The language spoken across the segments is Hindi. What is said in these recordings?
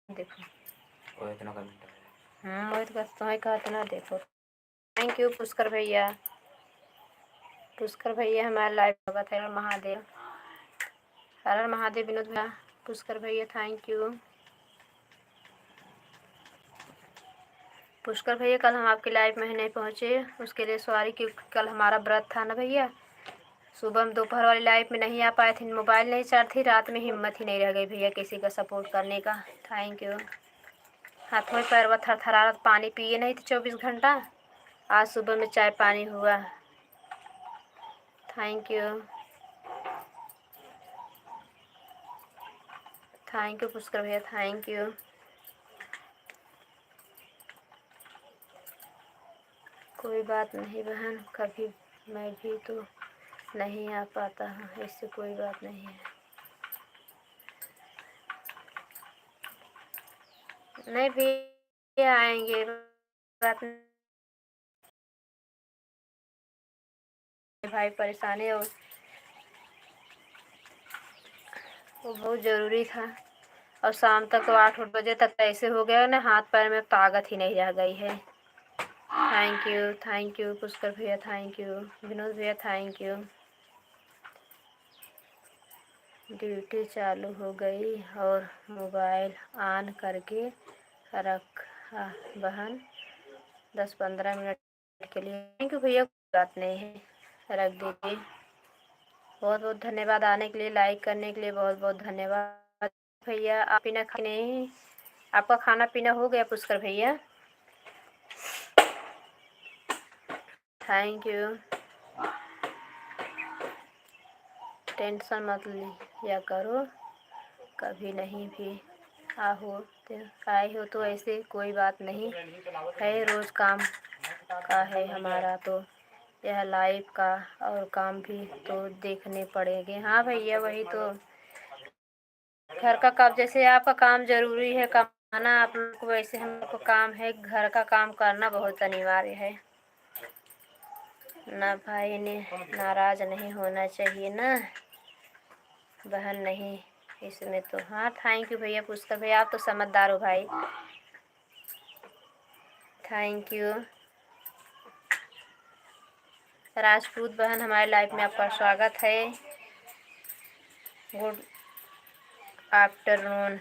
देखो वो इतना कमेंट है। वो तो तुम्हें कहा था ना। देखो थैंक यू पुष्कर भैया। पुष्कर भैया हमारा लाइव होगा था। महादेव, हर हर महादेव। विनोद भैया, पुष्कर भैया थैंक यू। पुष्कर भैया कल हम आपके लाइव में नहीं पहुँचे, उसके लिए सॉरी, क्योंकि कल हमारा व्रत था ना भैया। सुबह हम दोपहर वाली लाइव में नहीं आ पाए थे, मोबाइल नहीं चार्ज थी, रात में हिम्मत ही नहीं रह गई भैया किसी का सपोर्ट करने का। Thank you. हाथों में पैर थरथरा, पानी पिए नहीं थे 24 घंटा, आज सुबह में चाय पानी हुआ। Thank you, thank you Pushkar भैया, थैंक यू। कोई बात नहीं बहन, कभी मैं भी तो नहीं आ पाता हूँ, इससे कोई बात नहीं है। नहीं भी आएंगे, बात नहीं भाई, परेशानी और वो बहुत ज़रूरी था। और शाम तक तो 8 बजे तक ऐसे हो गया ना, हाथ पैर में ताकत ही नहीं रह गई है। थैंक यू पुष्कर भैया, थैंक यू विनोद भैया, थैंक यू। ड्यूटी चालू हो गई और मोबाइल ऑन करके रखा बहन 10-15 मिनट के लिए। थैंक यू भैया, कोई बात नहीं है, रख दीजिए। बहुत बहुत धन्यवाद आने के लिए, लाइक करने के लिए बहुत बहुत धन्यवाद भैया। आप पीना खा नहीं, आपका खाना पीना हो गया पुष्कर भैया? Thank you. टेंशन मत लिया करो, कभी नहीं भी आए हो तो ऐसे कोई बात नहीं है, रोज़ काम का है हमारा तो यह लाइफ का, और काम भी तो देखने पड़ेंगे। हाँ भैया वही तो, घर का काम, जैसे आपका काम ज़रूरी है कमाना आप लोग को, वैसे हम लोग को काम है घर का काम करना बहुत अनिवार्य है ना भाई। ने नाराज़ नहीं होना चाहिए ना बहन, नहीं इसमें तो। हाँ थैंक यू भैया पुष्कर भैया, आप तो समझदार हो भाई, थैंक यू। राजपूत बहन हमारे लाइफ में आपका स्वागत है, good afternoon.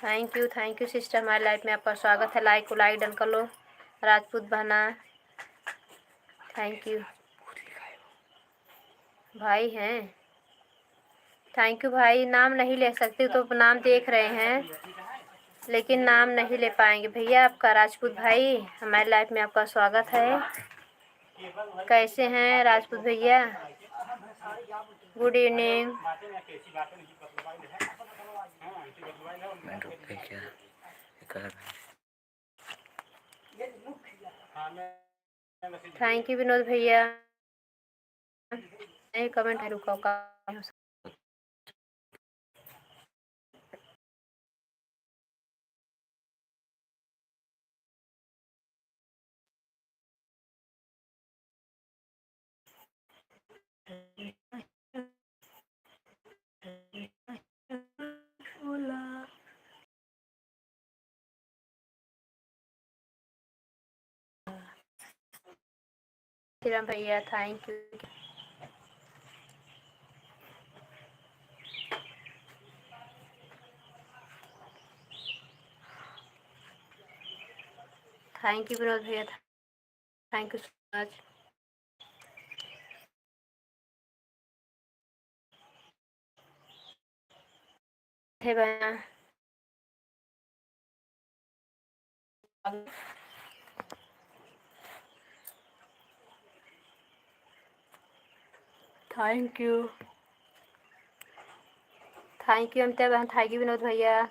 Thank you sister, हमारी लाइफ में आपका स्वागत है। लाइक को लाइक डन कर लो राजपूत बहना, थैंक यू। भाई हैं, थैंक यू भाई। नाम नहीं ले सकते तो नाम देख रहे हैं, लेकिन नाम नहीं ले पाएंगे भैया आपका। राजपूत भाई हमारी लाइफ में आपका स्वागत है। कैसे हैं राजपूत भैया? Good evening. Thank you Vinod भैया। नहीं कमेंट है, रुको का। श्रीराम भैया thank you. Thank you Vinod भैया, थैंक यू सो मच। हे भैया थैंक यू अमिता बहन, थैंक यू विनोद भैया,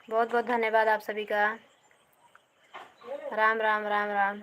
बहुत बहुत धन्यवाद आप सभी का। राम राम राम राम।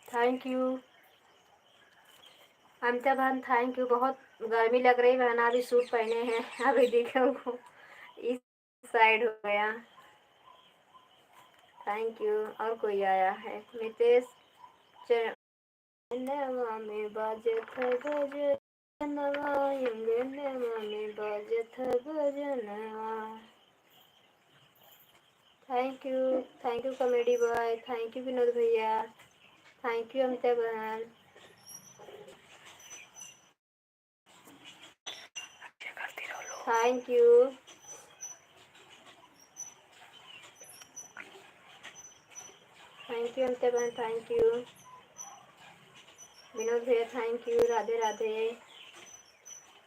थैंक यू अमिता बहन, थैंक यू। बहुत गर्मी लग रही बहन, अभी सूट पहने हैं, अभी देखो इस साइड हो गया। Thank you. और कोई आया है? मितेश नवा में बाजत बजनवा, नवा में बाजत बजनवा। Thank you comedy boy, thank you Vinod भैया, थैंक यू अमिता बहन, thank you. Thank you Amita बहन, थैंक यू विनोद भैया, थैंक यू। राधे राधे,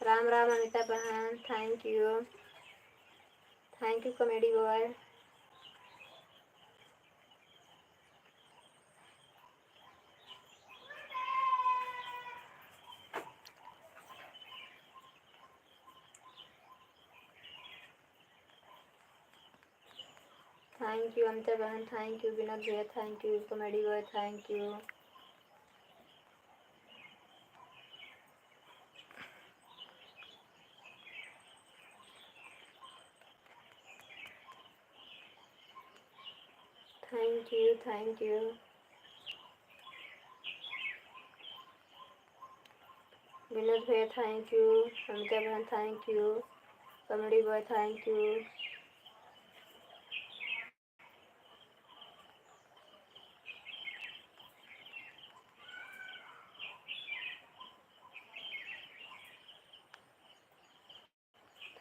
राम राम अमिता बहन, thank you comedy boy. Thank you Amita बहन, थैंक यू विनोद भैया, thank you comedy boy, thank you. Thank you Vinod भैया, थैंक यू अमिता बहन, thank you comedy boy, thank you.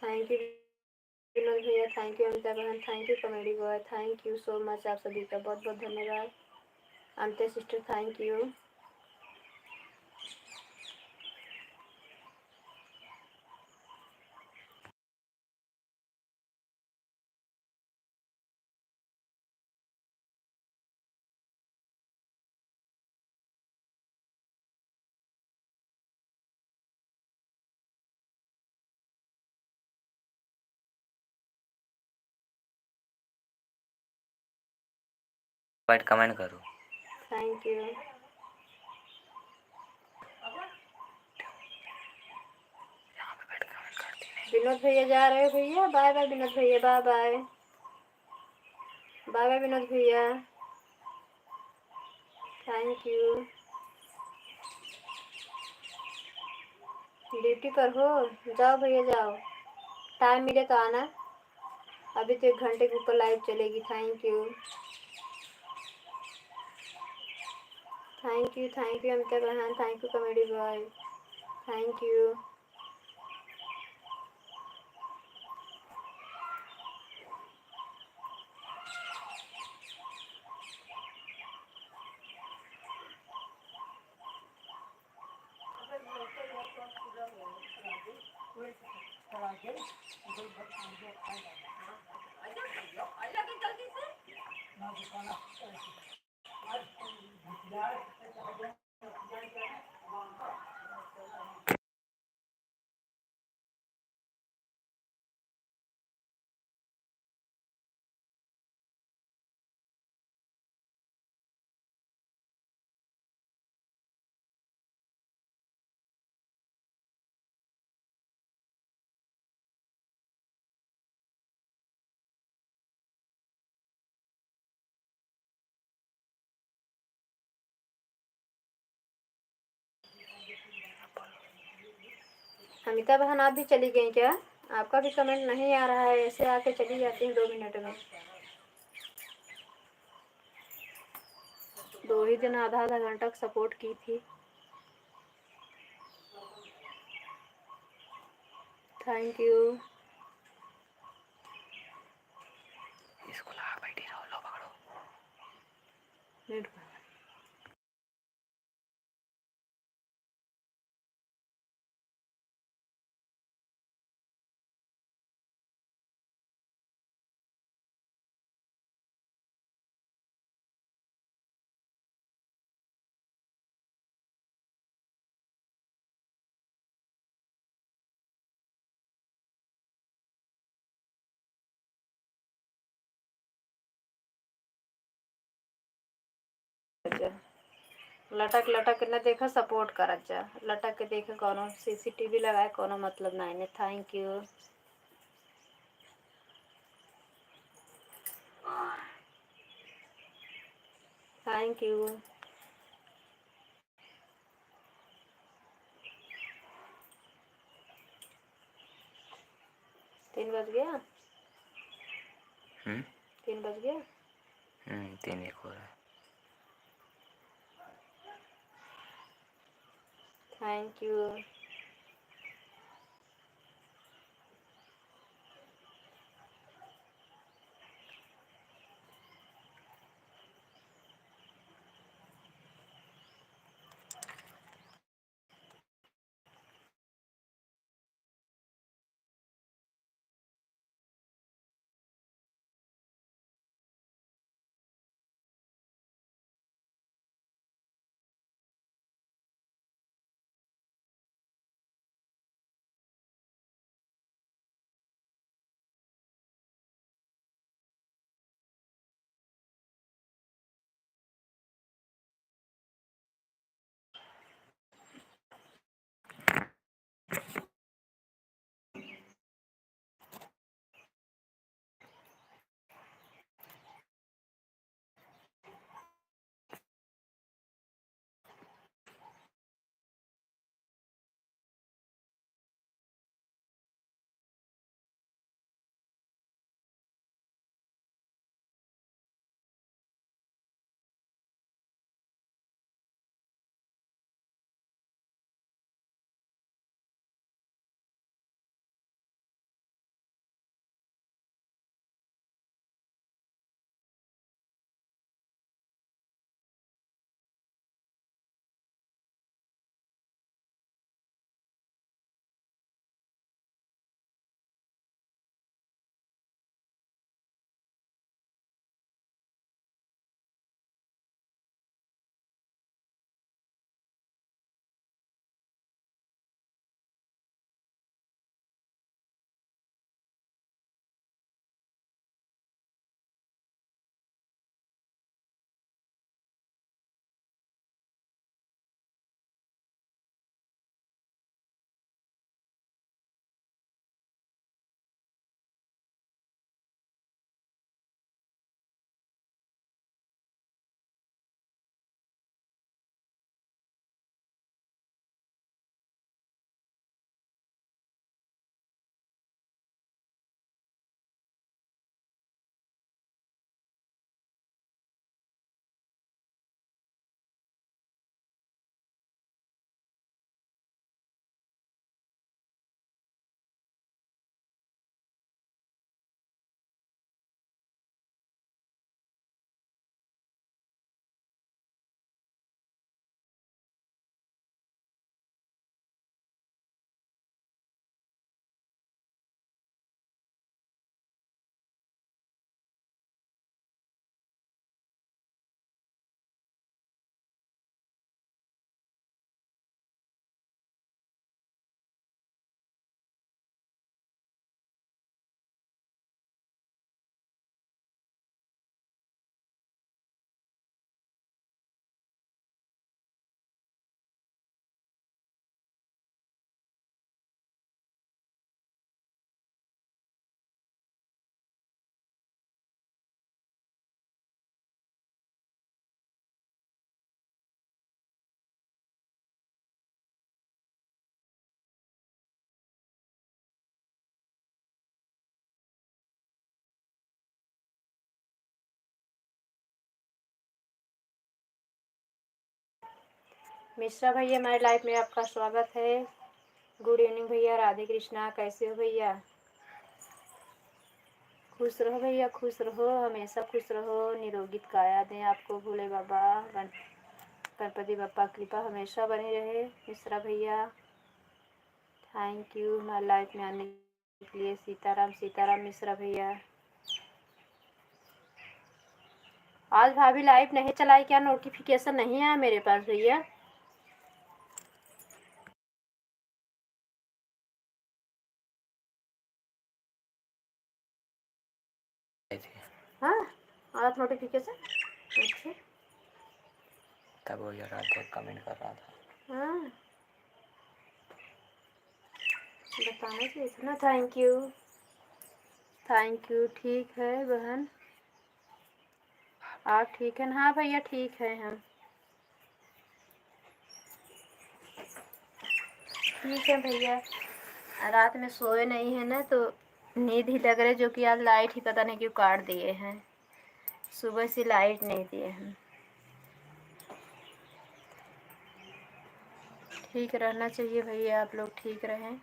Thank you Vinod भैया, थैंक यू अमिता बहन, thank you comedy boy, thank you so much. आप सभी का बहुत बहुत धन्यवाद। Amita sister, thank you. Write comment करो। थैंक यू विनोद भैया, जा रहे हो भैया? बाय बाय विनोद भैया, bye bye, bye bye Vinod भैया, थैंक यू। ड्यूटी पर हो? जाओ भैया जाओ, टाइम मिले तो आना, अभी तो 1 घंटे के ऊपर लाइव चलेगी। थैंक यू अमिता बहन, thank you comedy boy, thank you. Amita बहन, आप भी चली गई क्या? आपका भी कमेंट नहीं आ रहा है, ऐसे आके चली जाती हैं 2 मिनट में। 2 ही दिन आधा आधा घंटा सपोर्ट की थी। Thank you. इसको लगा बैठी रहो, लो पकड़ो। लटक लटक न देखा सपोर्ट करत जा, लटक के देखे कोनो सीसीटीवी लगाए कोनो मतलब नहीं ने। Thank you. Thank you. 3 बज गया। 3 बज गया। 3 1 हो रहा है। Thank you. मिश्रा भैया हमारे लाइफ में आपका स्वागत है। गुड इवनिंग भैया। राधे कृष्णा। कैसे हो भैया? खुश रहो भैया, खुश रहो, हमेशा खुश रहो। निरोगित काया दें आपको भोले बाबा। गणपति बप्पा कृपा हमेशा बनी रहे मिश्रा भैया। थैंक यू हमारे लाइफ में आने के लिए। सीताराम सीताराम मिश्रा भैया। आज भाभी लाइव नहीं चलाई क्या? नोटिफिकेशन नहीं आया मेरे पास भैया। हाँ आज नोटिफिकेशन। अच्छा तब वो यार रात तक कमेंट कर रहा था। हाँ, बताना चाहिए था ना। Thank you, thank you. ठीक है बहन, आप ठीक है? हाँ भैया ठीक है हम। ठीक है भैया, रात में सोए नहीं है ना तो नींद ही लग रही, जो कि आज लाइट ही पता नहीं क्यों काट दिए हैं। सुबह से लाइट नहीं दिए हैं। ठीक रहना चाहिए भैया, आप लोग ठीक रहें।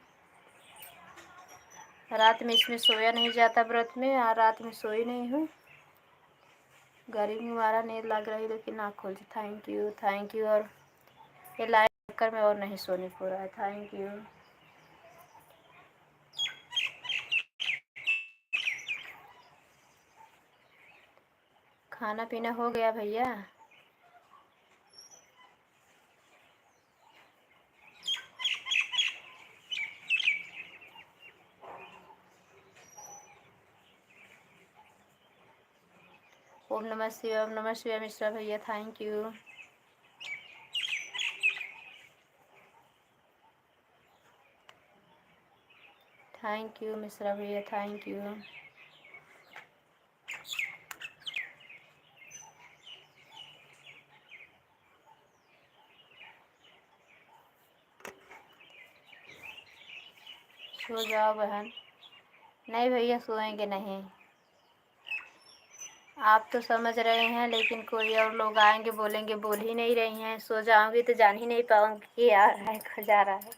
रात में इसमें सोया नहीं जाता व्रत में, और रात में सोई नहीं हूँ। गरीब हमारा नींद लग रही लेकिन आँख खोल। Thank you, thank you. और ये लाइट चक्कर में और नहीं सोने को रहा है। Thank you. खाना पीना हो गया भैया? ओम नमः शिवाय, ओम नमः शिवाय मिश्रा भैया, thank you. Thank you Mishra भैया, थैंक यू। सो जाओ बहन। नहीं भैया, सोएंगे नहीं। आप तो समझ रहे हैं, लेकिन कोई और लोग आएंगे बोलेंगे बोल ही नहीं रही हैं। सो जाऊंगी तो जान ही नहीं पाऊंगी कि आ रहा है खो जा रहा है।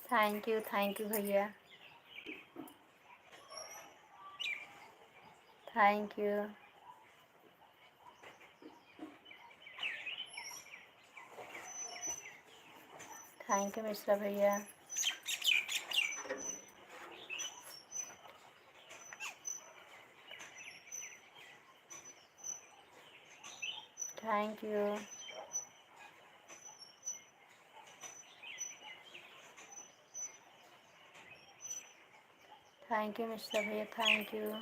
थैंक यू भैया, thank you. Thank you Mishra भैया। Thank you. Thank you Mishra भैया, थैंक यू।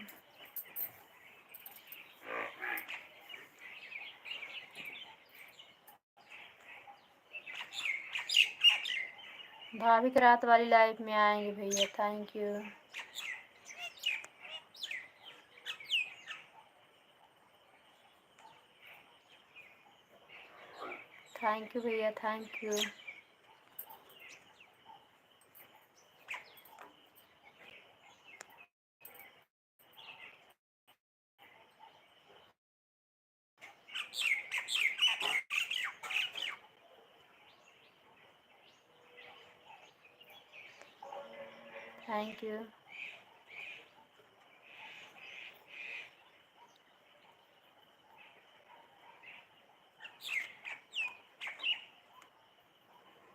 भाभी की रात वाली लाइफ में आएंगे भैया, थैंक यू। थैंक यू भैया, thank you. Thank you.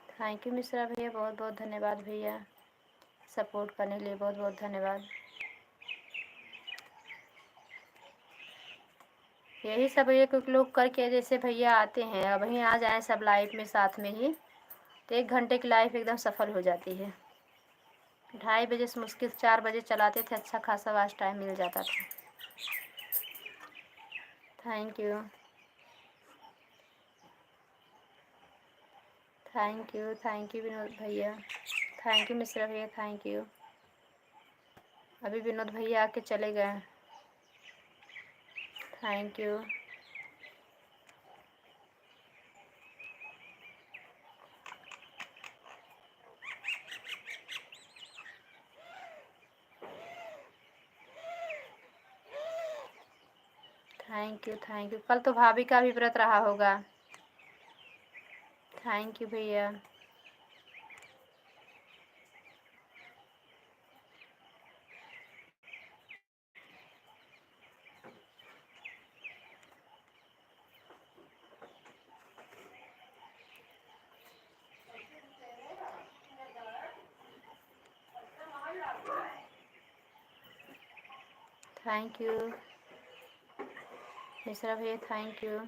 Thank you Mishra भैया, बहुत बहुत धन्यवाद भैया, सपोर्ट करने के लिए बहुत बहुत धन्यवाद। यही सब ये कुछ लोग करके जैसे भैया आते हैं, अब वहीं आ जाएं सब लाइफ में साथ में ही, तो 1 घंटे की लाइफ एकदम सफल हो जाती है। 2:30 बजे से मुश्किल 4 बजे चलाते थे, अच्छा खासा वास्ट टाइम मिल जाता था। Thank you, thank you Vinod भैया, थैंक यू मिश्रा भैया, थैंक यू। अभी विनोद भैया आके चले गए। Thank you. Thank you, thank you. कल तो भाभी का भी व्रत रहा होगा। थैंक यू भैया। थैंक यू मिश्रा भैया, थैंक यू।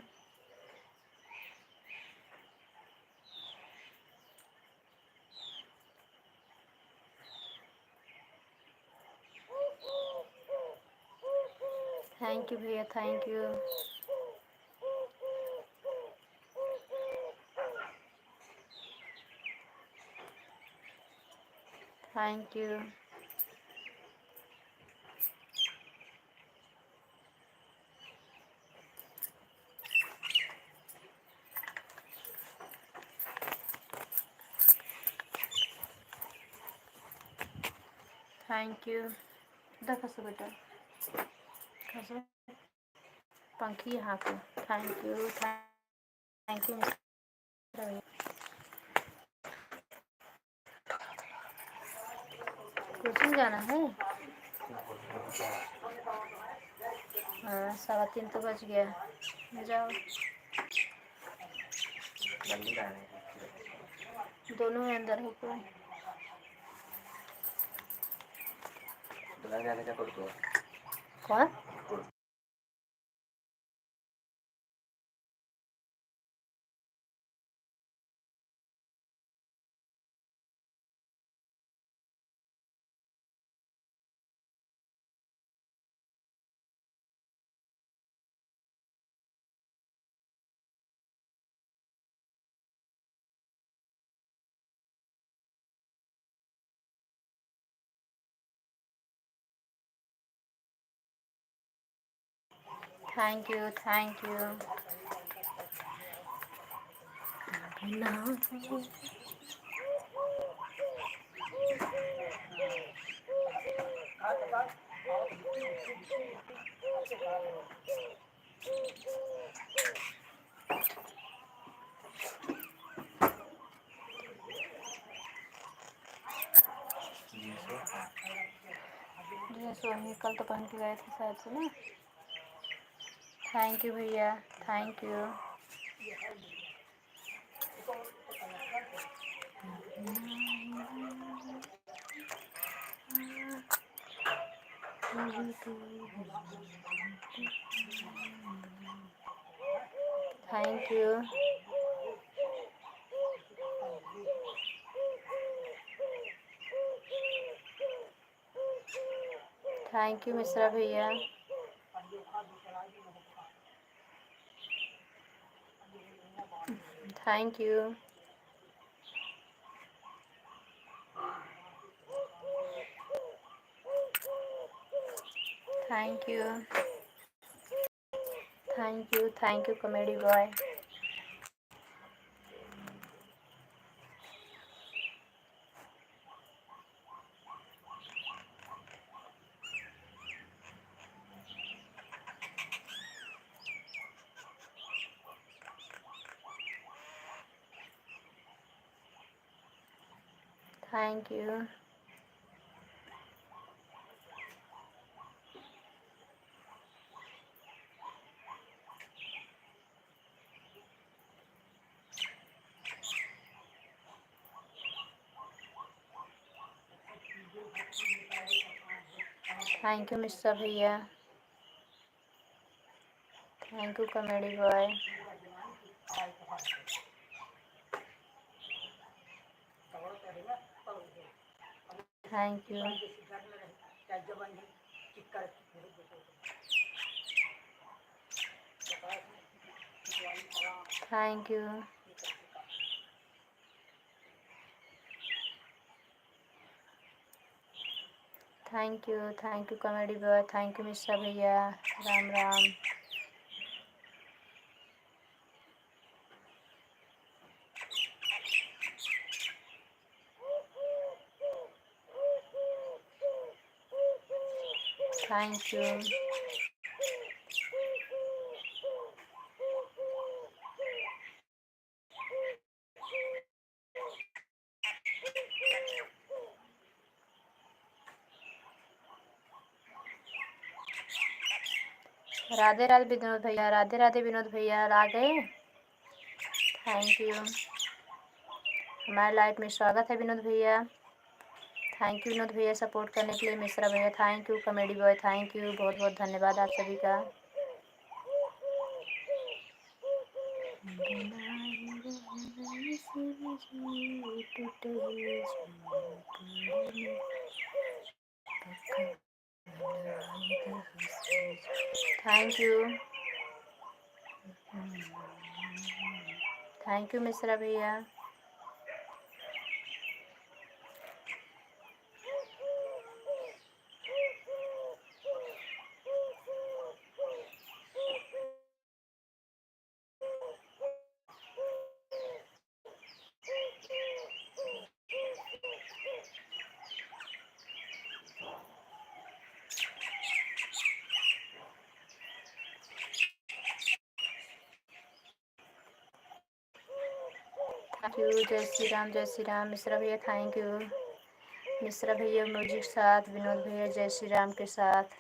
थैंक यू भैया, thank you. Thank you. Thank you. इधर खसो बेटा, खसो। पंखी यहाँ पे। Thank you, thank you. Coaching जाना है? हाँ, 3:15 तो बज गया। जाओ। दोनों में अंदर है कोई? कौन? Thank you, thank you. Soni कल तो पहन के गए थे शायद से ना। थैंक यू भैया, thank you. Thank you. Thank you Mishra भैया। Thank you. Thank you, thank you, thank you comedy boy. Thank you. Thank you Mishra भैया। Thank you comedy boy. Thank you. Thank you. Thank you comedy boy. Thank you Mishra भैया। राम राम। Thank you. राधे राधे विनोद भैया। राधे राधे विनोद भैया आ गए। Thank you. हमारे लाइफ में स्वागत है विनोद भैया। थैंक यू विनोद भैया सपोर्ट करने के लिए। मिश्रा भैया thank you. Comedy boy thank you. बहुत बहुत धन्यवाद आप सभी का। Thank you, thank you Mishra भैया। Thank you. जय श्री राम मिश्रा भैया, थैंक यू। मिश्रा भैया म्यूजिक साथ, विनोद भैया जय श्री राम के साथ,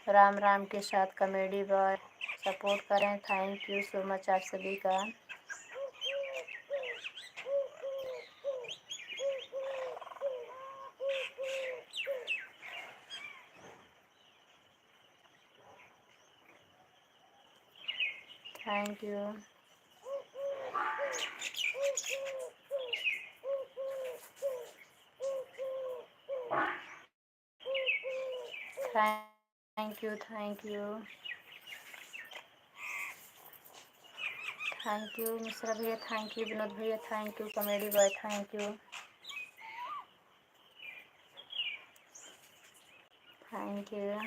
राम राम के साथ कॉमेडी बॉय सपोर्ट करें। थैंक यू सो मच आप सभी का। Thank you. Thank you. Thank you. Thank you Mishra भैया, थैंक यू विनोद भैया, thank you comedy boy, thank you. Thank you.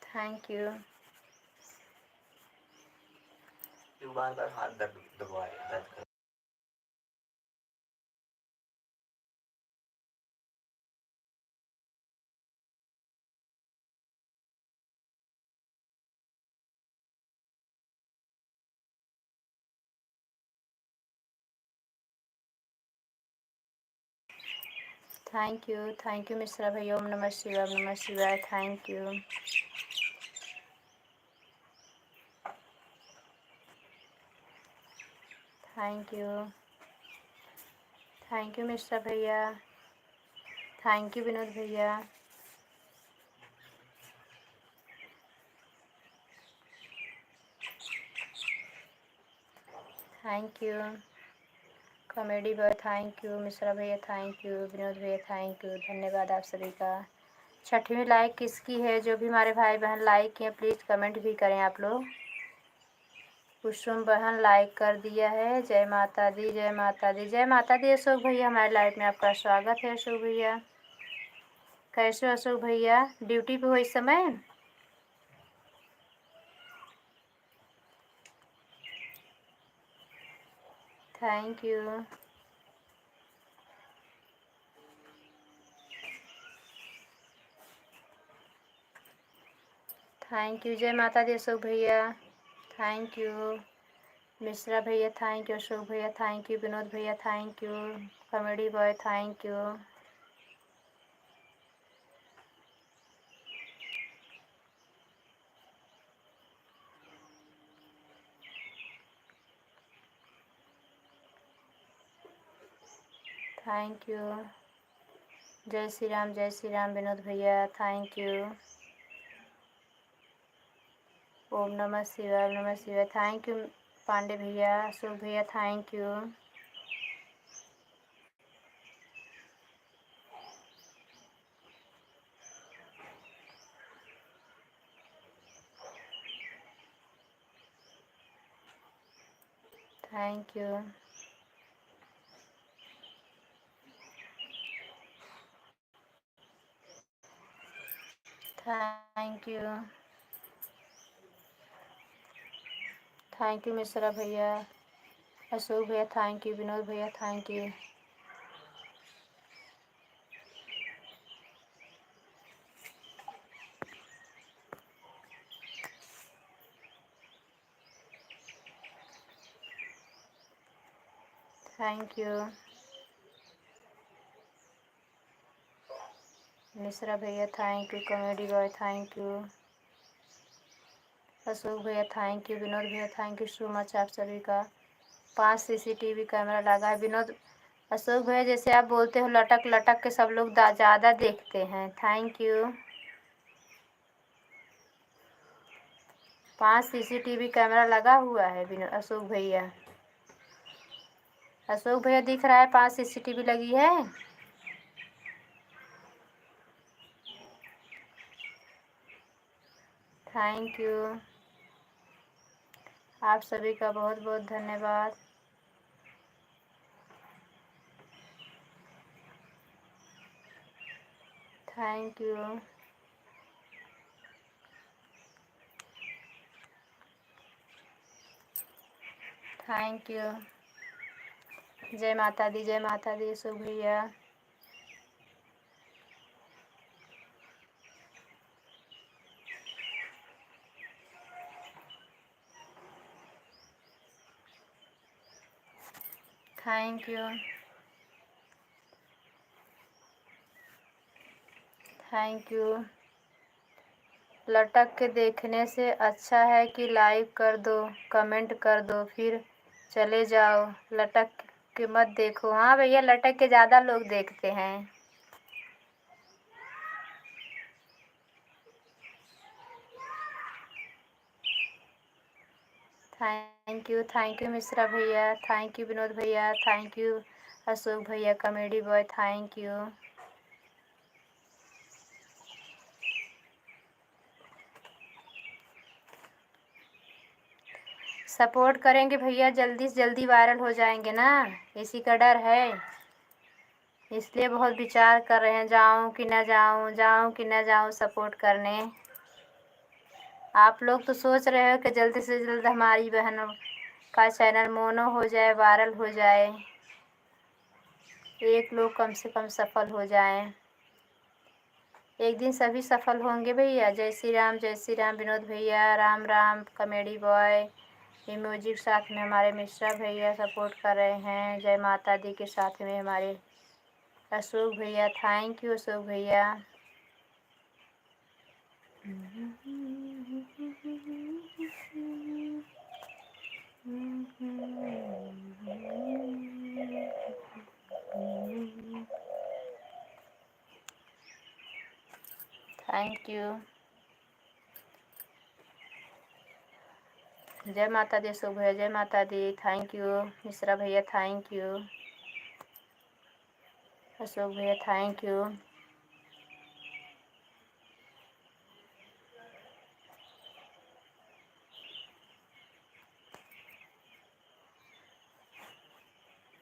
Thank you. क्यों बार बार हाथ दर्द दबा दर्द कर। थैंक यू मिश्रा भैया। ओम नमः शिवाय, ओम नमः शिवाय, thank you. Thank you. Thank you Mishra भैया, थैंक यू विनोद भैया। Thank you comedy boy, thank you Mishra भैया, थैंक यू विनोद भैया, थैंक यू। धन्यवाद आप सभी का। छठवीं लाइक किसकी है? जो भी हमारे भाई बहन लाइक किए प्लीज़ कमेंट भी करें आप लोग। कुसुम बहन लाइक कर दिया है। जय माता दी, जय माता दी, जय माता दी। अशोक भैया हमारे लाइफ में आपका स्वागत है। अशोक भैया कैसे हो? अशोक भैया ड्यूटी पे हो इस समय? Thank you. Thank you. जय माता दी अशोक भैया, थैंक यू। मिश्रा भैया थैंक यू, अशोक भैया थैंक यू, विनोद भैया thank you, comedy boy thank you. Thank you. जय श्री राम विनोद भैया, थैंक यू। ओम नमः शिवाय, ओम नमः शिवाय, थैंक यू पांडे भैया, अशोक भैया thank you. Thank you. Thank you. Thank you Mishra भैया, अशोक भैया थैंक यू, विनोद भैया thank you. Thank you Mishra भैया, thank you comedy boy, thank you Ashok भैया, थैंक यू विनोद भैया, थैंक यू सो मच आप सभी का। 5 सीसीटीवी कैमरा लगा है। विनोद अशोक भैया जैसे आप बोलते हो लटक लटक के सब लोग ज़्यादा देखते हैं। Thank you. 5 सीसीटीवी कैमरा लगा हुआ है विनोद अशोक भैया। अशोक भैया दिख रहा है 5 सीसीटीवी लगी है। थैंक यू आप सभी का बहुत बहुत धन्यवाद। Thank you. Thank you. जय माता दी, जय माता दी अशोक भैया। Thank you, thank you. लटक के देखने से अच्छा है कि लाइक कर दो, कमेंट कर दो, फिर चले जाओ। लटक के मत देखो। हाँ भैया, लटक के ज़्यादा लोग देखते हैं। थैंक यू मिश्रा भैया, थैंक यू विनोद भैया, थैंक यू अशोक भैया comedy boy, thank you. Support करेंगे भैया, जल्दी से जल्दी वायरल हो जाएंगे ना, इसी का डर है, इसलिए बहुत विचार कर रहे हैं, जाऊं कि ना जाऊं, जाऊं कि ना जाऊं सपोर्ट करने। आप लोग तो सोच रहे हो कि जल्दी से जल्द हमारी बहनों का चैनल मोनो हो जाए, वायरल हो जाए, एक लोग कम से कम सफल हो जाएं। एक दिन सभी सफल होंगे भैया। जय श्री राम, जय श्री राम विनोद भैया, राम राम कॉमेडी बॉय। ये म्यूजिक साथ में हमारे मिश्रा भैया सपोर्ट कर रहे हैं। जय माता दी के साथ में हमारे अशोक भैया, थैंक यू अशोक भैया। Thank you. जय माता दी अशोक भैया, जय माता दी, थैंक यू मिश्रा भैया, थैंक यू अशोक भैया, thank you.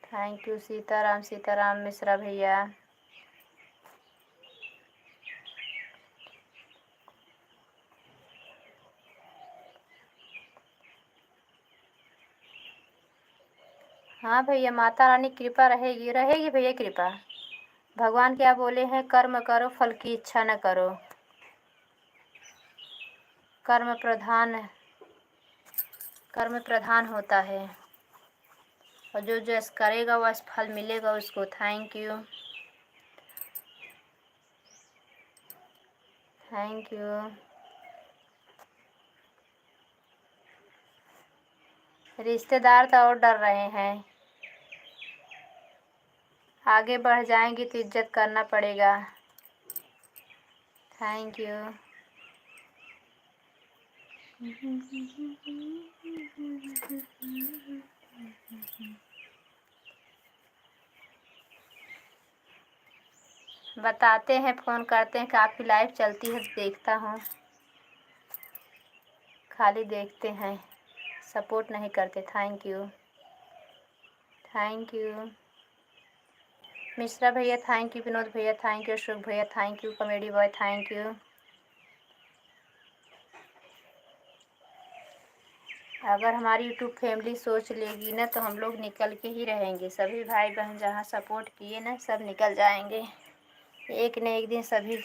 Thank you Sitaram, Sitaram Mishra भैया। हाँ भैया, माता रानी कृपा रहेगी, रहेगी भैया कृपा। भगवान क्या बोले हैं, कर्म करो फल की इच्छा न करो। कर्म प्रधान होता है, और जो जैस करेगा वह फल मिलेगा उसको। Thank you, thank you. रिश्तेदार तो और डर रहे हैं, आगे बढ़ जाएंगे तो इज्जत करना पड़ेगा। Thank you. बताते हैं, फ़ोन करते हैं कि आपकी लाइव चलती है तो देखता हूँ, खाली देखते हैं, सपोर्ट नहीं करते। Thank you, thank you Mishra भैया, थैंक यू विनोद भैया, थैंक यू अशोक भैया, thank you comedy boy, thank you. अगर हमारी यूट्यूब फैमिली सोच लेगी ना तो हम लोग निकल के ही रहेंगे। सभी भाई बहन जहाँ सपोर्ट किए ना सब निकल जाएंगे, एक न एक दिन सभी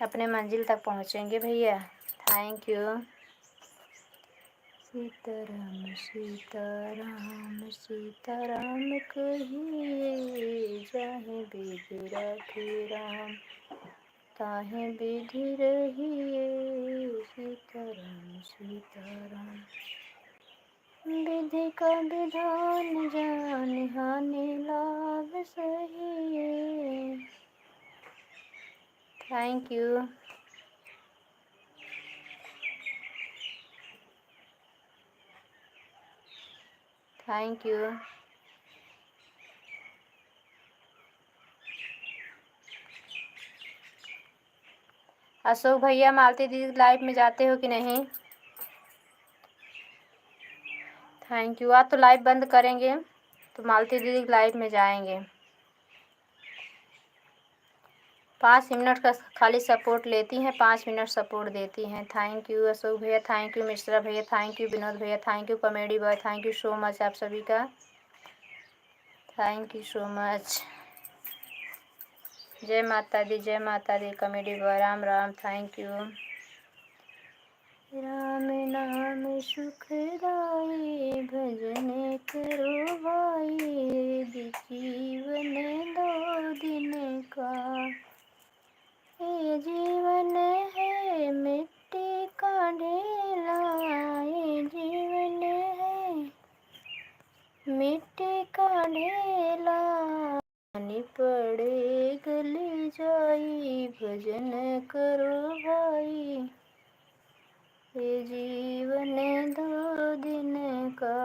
अपने मंजिल तक पहुँचेंगे भैया। Thank you. सीताराम सीताराम सीताराम कहिए, जाहे विधि राखी राम, ताहे विधि रहिए। सीताराम सीताराम, विधि का विधान जाने, हानि लाभ सहिए। Thank you. Thank you. Ashok भैया, मालती दीदी लाइव में जाते हो कि नहीं? Thank you. आज तो लाइव बंद करेंगे तो मालती दीदी लाइव में जाएंगे। 5 मिनट का खाली सपोर्ट लेती हैं, 5 मिनट सपोर्ट देती हैं। थैंक यू अशोक भैया, थैंक यू मिश्रा भैया, थैंक यू विनोद भैया, thank you comedy boy, thank you so much आप सभी का। Thank you so much. जय माता दी, जय माता दी। Comedy boy Ram Ram, thank you. Ram नाम सुखदाई, भजन करो भाई, जीवन 2 दिन का। ये जीवन है मिट्टी का ढेला, ये जीवन है मिट्टी का ढेला। पानी पड़े गल जाई, भजन करो भाई, ये जीवन 2 दिन का।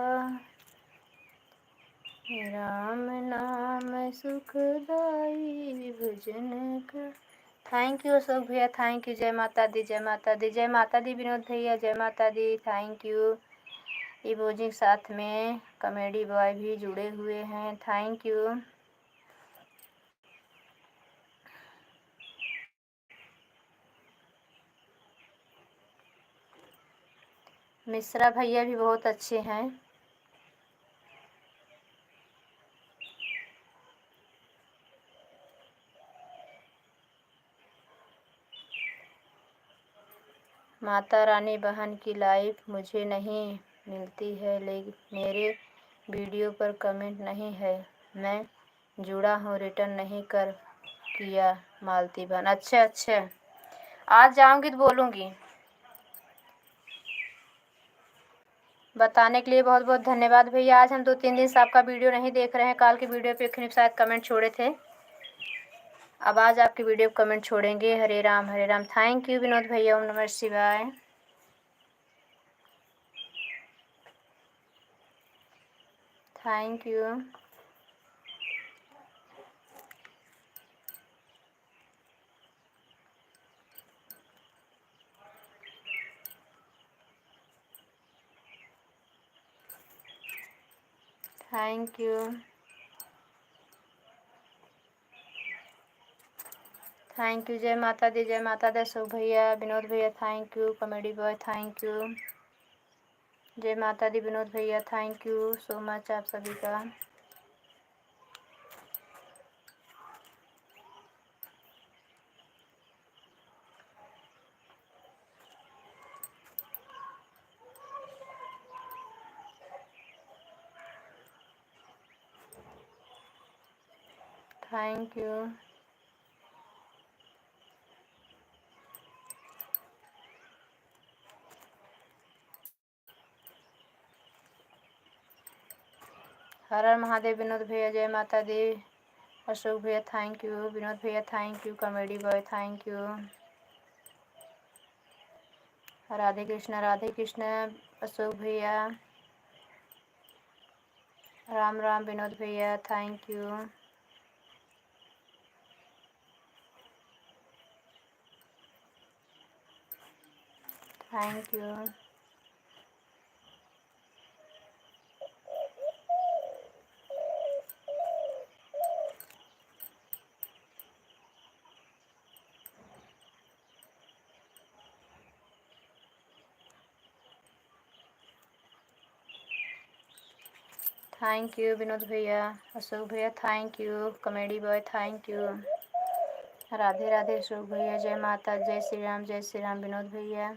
राम नाम सुखदाई, भजन कर। थैंक यू अशोक भैया, थैंक यू। जय माता दी, जय माता दी, जय माता दी। विनोद भैया जय माता दी, थैंक यू। इमोजी साथ में कॉमेडी बॉय भी जुड़े हुए हैं, थैंक यू। मिश्रा भैया भी बहुत अच्छे हैं। माता रानी बहन की लाइफ मुझे नहीं मिलती है, लेकिन मेरे वीडियो पर कमेंट नहीं है। मैं जुड़ा हूँ, रिटर्न नहीं कर किया मालती बहन। अच्छा अच्छा, आज जाऊंगी तो बोलूँगी। बताने के लिए बहुत बहुत धन्यवाद भैया। आज हम 2-3 दिन से आपका वीडियो नहीं देख रहे हैं। कल की वीडियो पे शायद कमेंट छोड़े थे, अब आज आपकी वीडियो पे कमेंट छोड़ेंगे। हरे राम हरे राम। थैंक यू विनोद भैया, ओम नमः शिवाय। Thank you. Thank you. Thank you. जय माता दी, जय माता दी। अशोक भैया, विनोद भैया thank you. Comedy boy thank you. जय माता दी विनोद भैया, थैंक यू सो मच आप सभी का। Thank you. हर हर महादेव विनोद भैया, जय माता दी। अशोक भैया थैंक यू। विनोद भैया thank you. Comedy boy thank you. Radhe Krishna Radhe Krishna. Ashok भैया राम राम। विनोद भैया thank you. Thank you. Thank you Vinod भैया। अशोक भैया thank you. Comedy boy thank you. Radhe Radhe Ashok भैया। जय माता, जय श्री राम, जय श्री राम विनोद भैया।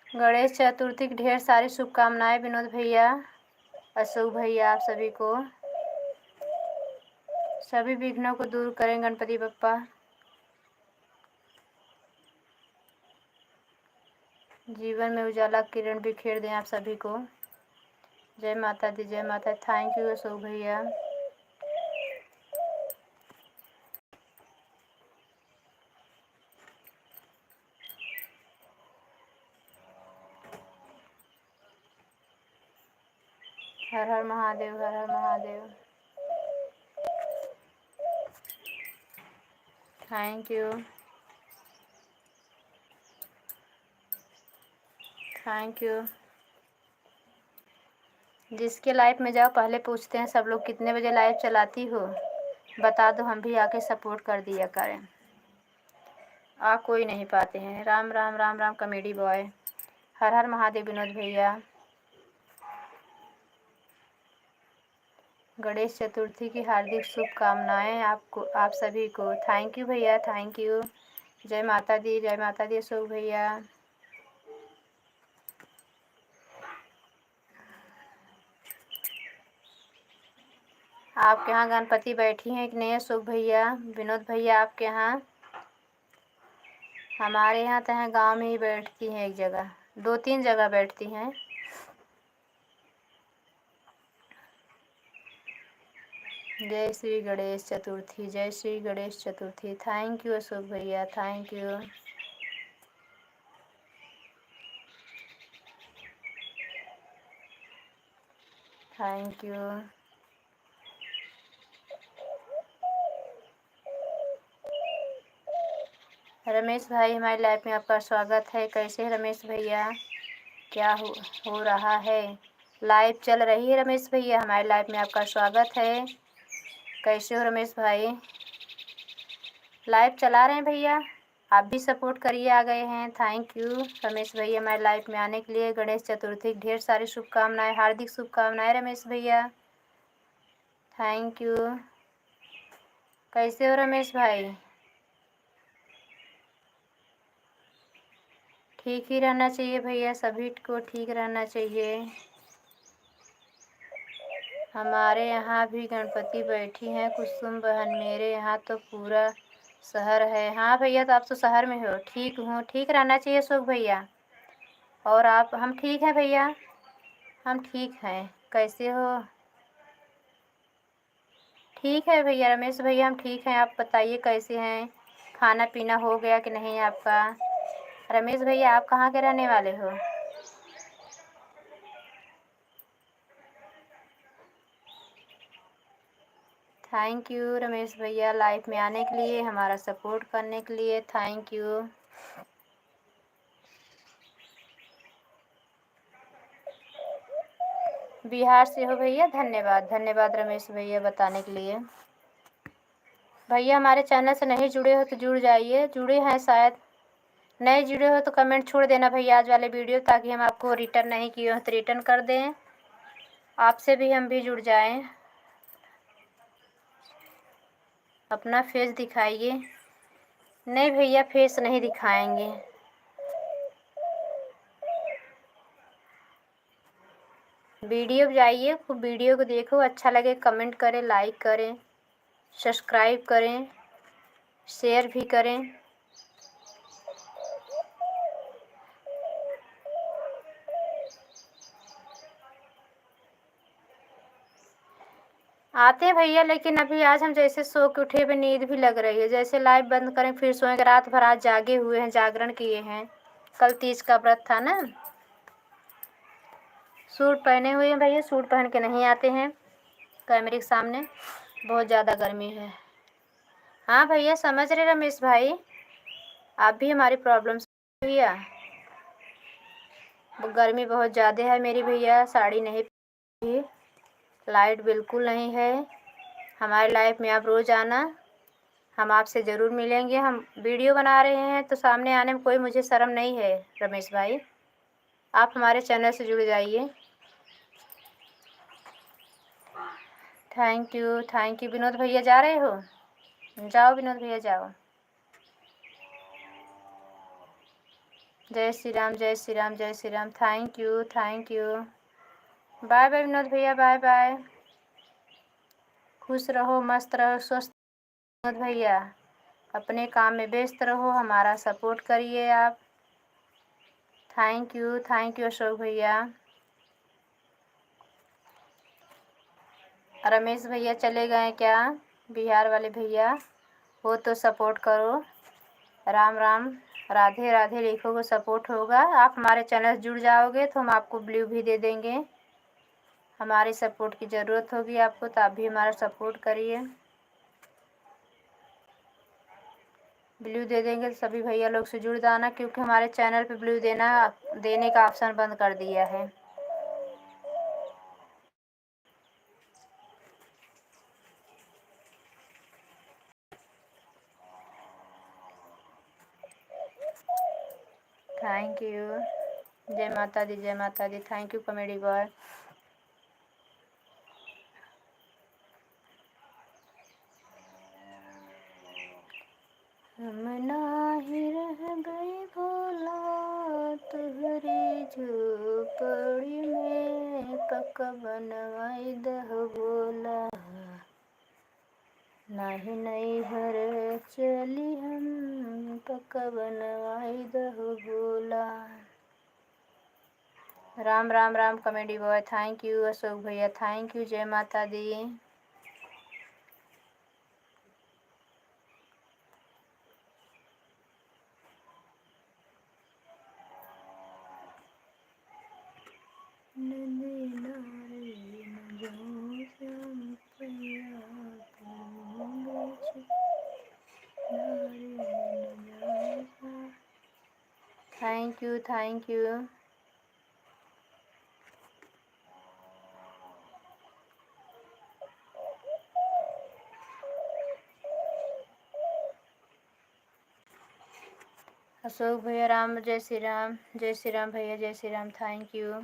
गणेश चतुर्थी की ढेर सारी शुभकामनाएं विनोद भैया, अशोक भैया, आप सभी को। सभी विघ्नों को दूर करें गणपति बप्पा। जीवन में उजाला किरण बिखेर दें आप सभी को। जय माता दी, जय माता। थैंक यू अशोक भैया। हर हर महादेव, हर हर Mahadev. Thank you. Thank you. जिसके लाइव में जाओ पहले पूछते हैं सब लोग कितने बजे लाइव चलाती हो, बता दो, हम भी आके सपोर्ट कर दिया करें। आ कोई नहीं पाते हैं। Ram Ram Ram Ram comedy boy. हर हर महादेव विनोद भैया। गणेश चतुर्थी की हार्दिक शुभकामनाएं आपको, आप सभी को। थैंक यू भैया, थैंक यू। जय माता दी, जय माता दी अशोक भैया। आपके यहाँ गणपति बैठी हैं कि नहीं अशोक भैया, विनोद भैया आपके यहाँ? हमारे यहाँ तो हैं गाँव में ही बैठती हैं, एक जगह 2-3 जगह बैठती हैं। जय श्री गणेश चतुर्थी, जय श्री गणेश चतुर्थी। थैंक यू अशोक भैया, thank you. Thank you. Ramesh भाई, हमारी लाइफ में आपका स्वागत है। कैसे हैं रमेश भैया? क्या हो रहा है? लाइव चल रही है रमेश भैया, हमारी लाइफ में आपका स्वागत है। कैसे हो रमेश भाई? लाइव चला रहे हैं भैया, आप भी सपोर्ट करिए। आ गए हैं, थैंक यू रमेश भैया हमारे लाइफ में आने के लिए। गणेश चतुर्थी की ढेर सारी शुभकामनाएं, हार्दिक शुभकामनाएं रमेश भैया, थैंक यू। कैसे हो रमेश भाई? ठीक ही रहना चाहिए भैया, सभी को ठीक रहना चाहिए। हमारे यहाँ भी गणपति बैठी हैं कुसुम बहन, मेरे यहाँ तो पूरा शहर है। हाँ भैया, तो आप तो शहर में हो। ठीक हूँ, ठीक रहना चाहिए अशोक भैया। और आप? हम ठीक हैं भैया, हम ठीक हैं। कैसे हो? ठीक है भैया रमेश भैया, हम ठीक हैं। आप बताइए कैसे हैं? खाना पीना हो गया कि नहीं आपका? रमेश भैया, आप कहाँ के रहने वाले हो? थैंक यू रमेश भैया, लाइफ में आने के लिए, हमारा सपोर्ट करने के लिए, थैंक यू। बिहार से हो भैया? धन्यवाद, धन्यवाद रमेश भैया बताने के लिए। भैया हमारे चैनल से नहीं जुड़े हो तो जुड़ जाइए। जुड़े हैं शायद, नहीं जुड़े हो तो कमेंट छोड़ देना भैया आज वाले वीडियो, ताकि हम आपको रिटर्न नहीं किए हो तो रिटर्न कर दें, आपसे भी हम भी जुड़ जाएं। अपना फेस दिखाइए। नहीं भैया, फेस नहीं दिखाएंगे। वीडियो जाइए, वीडियो को देखो, अच्छा लगे कमेंट करें, लाइक करें, सब्सक्राइब करें, शेयर भी करें। आते हैं भैया, लेकिन अभी आज हम जैसे सो के उठे हुए, नींद भी लग रही है। जैसे लाइव बंद करें फिर सोएंगे। रात भर आज जागे हुए हैं, जागरण किए हैं, कल तीज का व्रत था ना। सूट पहने हुए हैं भैया, सूट पहन के नहीं आते हैं कैमरे के सामने, बहुत ज़्यादा गर्मी है। हाँ भैया समझ रहे रमेश भाई, आप भी हमारी प्रॉब्लम्स भैया। गर्मी बहुत ज़्यादा है मेरी भैया, साड़ी नहीं पहनी, लाइट बिल्कुल नहीं है। हमारी लाइफ में आप रोज़ आना, हम आपसे ज़रूर मिलेंगे। हम वीडियो बना रहे हैं तो सामने आने में कोई मुझे शर्म नहीं है रमेश भाई, आप हमारे चैनल से जुड़ जाइए। Thank you, thank you. Vinod भैया जा रहे हो? जाओ विनोद भैया जाओ। जय श्री राम, जय श्री राम, जय Shri Ram. Thank you, thank you. Bye bye Vinod भैया, बाय बाय। खुश रहो, मस्त रहो, स्वस्थ विनोद भैया, अपने काम में व्यस्त रहो, हमारा सपोर्ट करिए आप। थैंक यू अशोक भैया। रमेश भैया चले गए क्या? बिहार वाले भैया हो तो सपोर्ट करो। राम राम, राधे राधे लिखोगे सपोर्ट होगा। आप हमारे चैनल से जुड़ जाओगे तो हम आपको ब्लू भी दे देंगे। हमारी सपोर्ट की ज़रूरत होगी आपको, तो आप भी हमारा सपोर्ट करिए। ब्लू दे देंगे तो सभी भैया लोग से जुड़ जाना, क्योंकि हमारे चैनल पे ब्लू देने का ऑप्शन बंद कर दिया है। Thank you. जय माता दी, जय माता दी। Thank you comedy boy. हम नाही रह गए भोला तुहरी झोपड़ी में, पक बनवाई दह भोला, नाही नहीं हर चली हम, पक बनवाई दह भोला। Ram Ram Ram comedy boy, thank you. Ashok भैया थैंक यू। जय माता दी। Thank you thank you. Ashok भैया राम, जय श्री राम, जय श्री राम भैया, जय श्री राम। Thank you.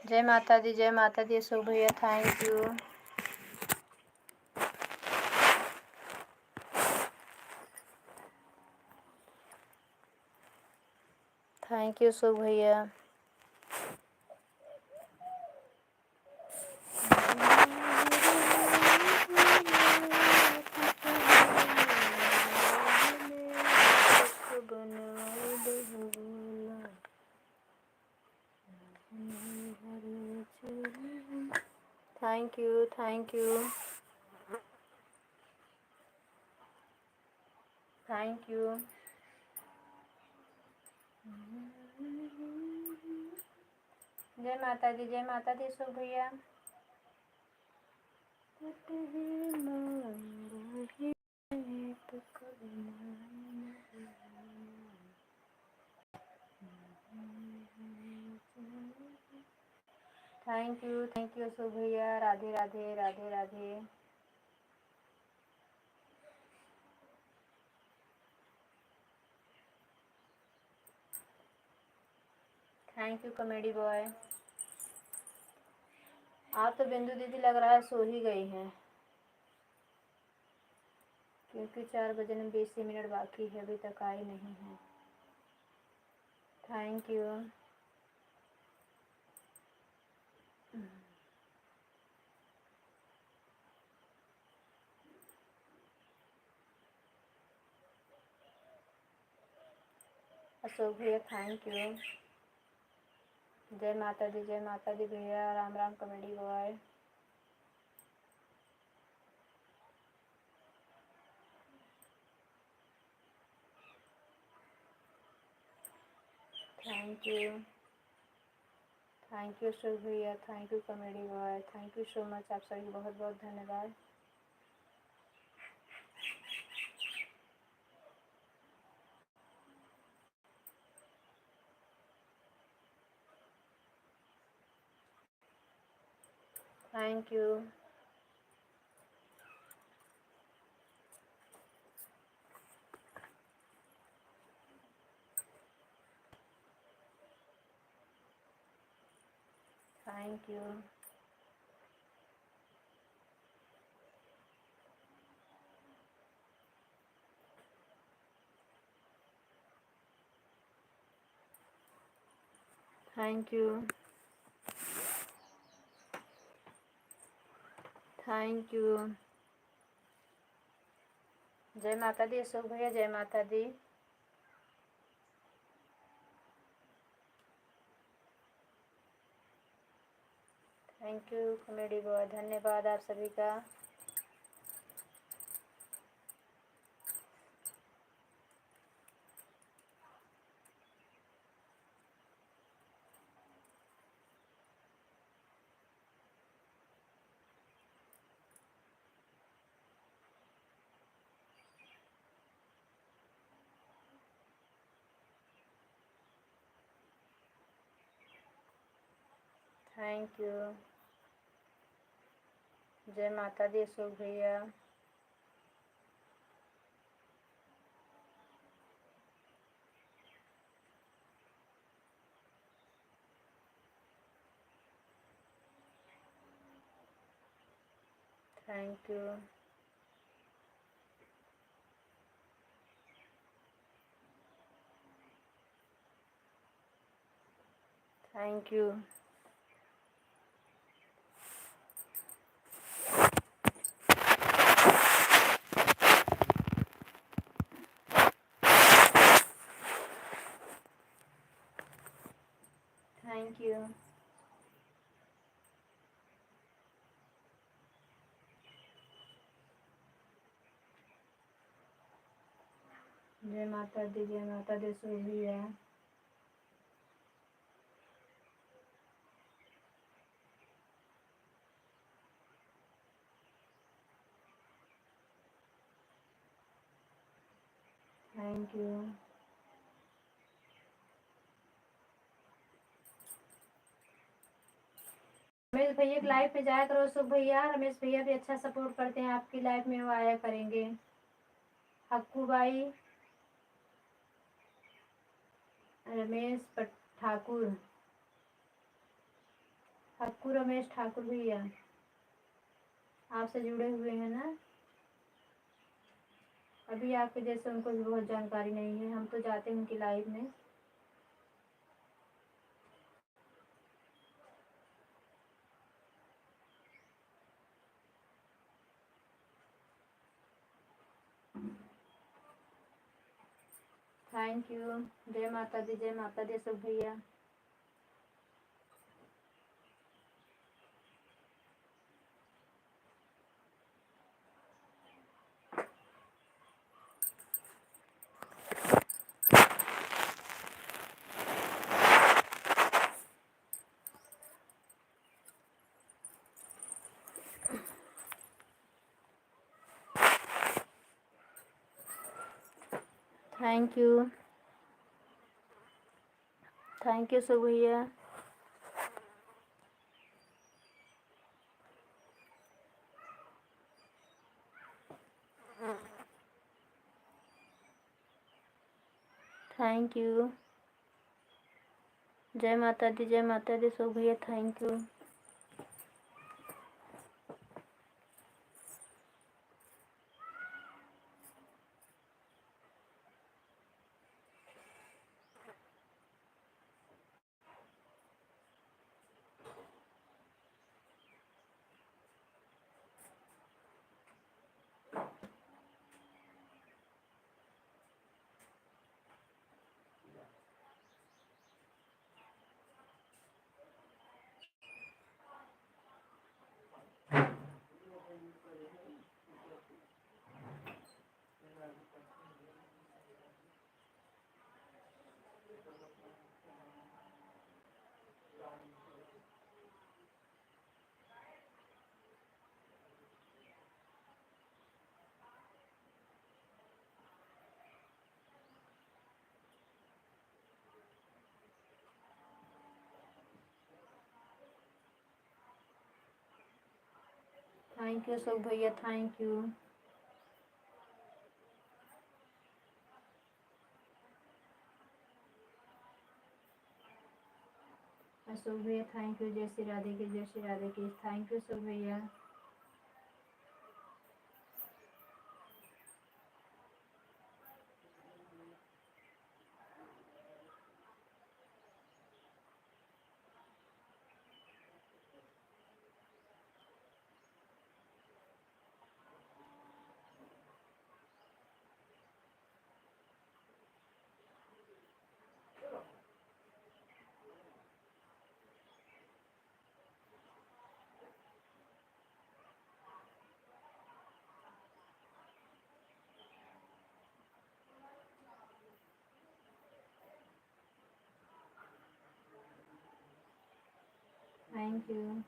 जय माता दी, जय माता दी। अशोक भैया thank you. Thank you Ashok भैया। Thank you thank you thank you. जय माता दी, जय माता दी अशोक भैया। थैंक यू अशोक भैया। Radhe Radhe Radhe Radhe. Thank you comedy boy. आप तो बिंदु दीदी लग रहा है सो ही गई हैं, क्योंकि 4 बजने में 20 मिनट बाकी है, अभी तक आई नहीं है। Thank you. अशोक भैया थैंक यू। जय माता दी भैया। Ram Ram comedy boy. Thank you Ashok भैया। Thank you comedy boy. Thank you so much. आप सभी बहुत बहुत धन्यवाद। Thank you. Thank you. Thank you. Thank you. जय माता दी अशोक भैया, जय माता दी। Thank you comedy boy. धन्यवाद आप सभी का। Thank you. जय माता दी अशोक भैया। Thank you. Thank you. Thank you. जय माता दी, जय माता दी अशोक भैया। Thank you. रमेश भैया की लाइफ में जाया करो अशोक भैया। रमेश भैया भी अच्छा सपोर्ट करते हैं आपकी लाइफ में, वो आया करेंगे। हक्कू भाई, रमेश ठाकुर, हक्कू रमेश ठाकुर भैया आपसे जुड़े हुए हैं ना। अभी आपके जैसे उनको भी बहुत जानकारी नहीं है, हम तो जाते हैं उनकी लाइफ में। Thank you. जय माता दी, जय माता दी अशोक भैया। Thank you. Thank you Ashok भैया। Thank you. जय माता दी, जय माता दी अशोक भैया। Thank you. Thank you Ashok भैया। Thank you. अशोक भैया थैंक यू। जय श्री राधे की, जय श्री राधे की। थैंक यू अशोक भैया। Thank you.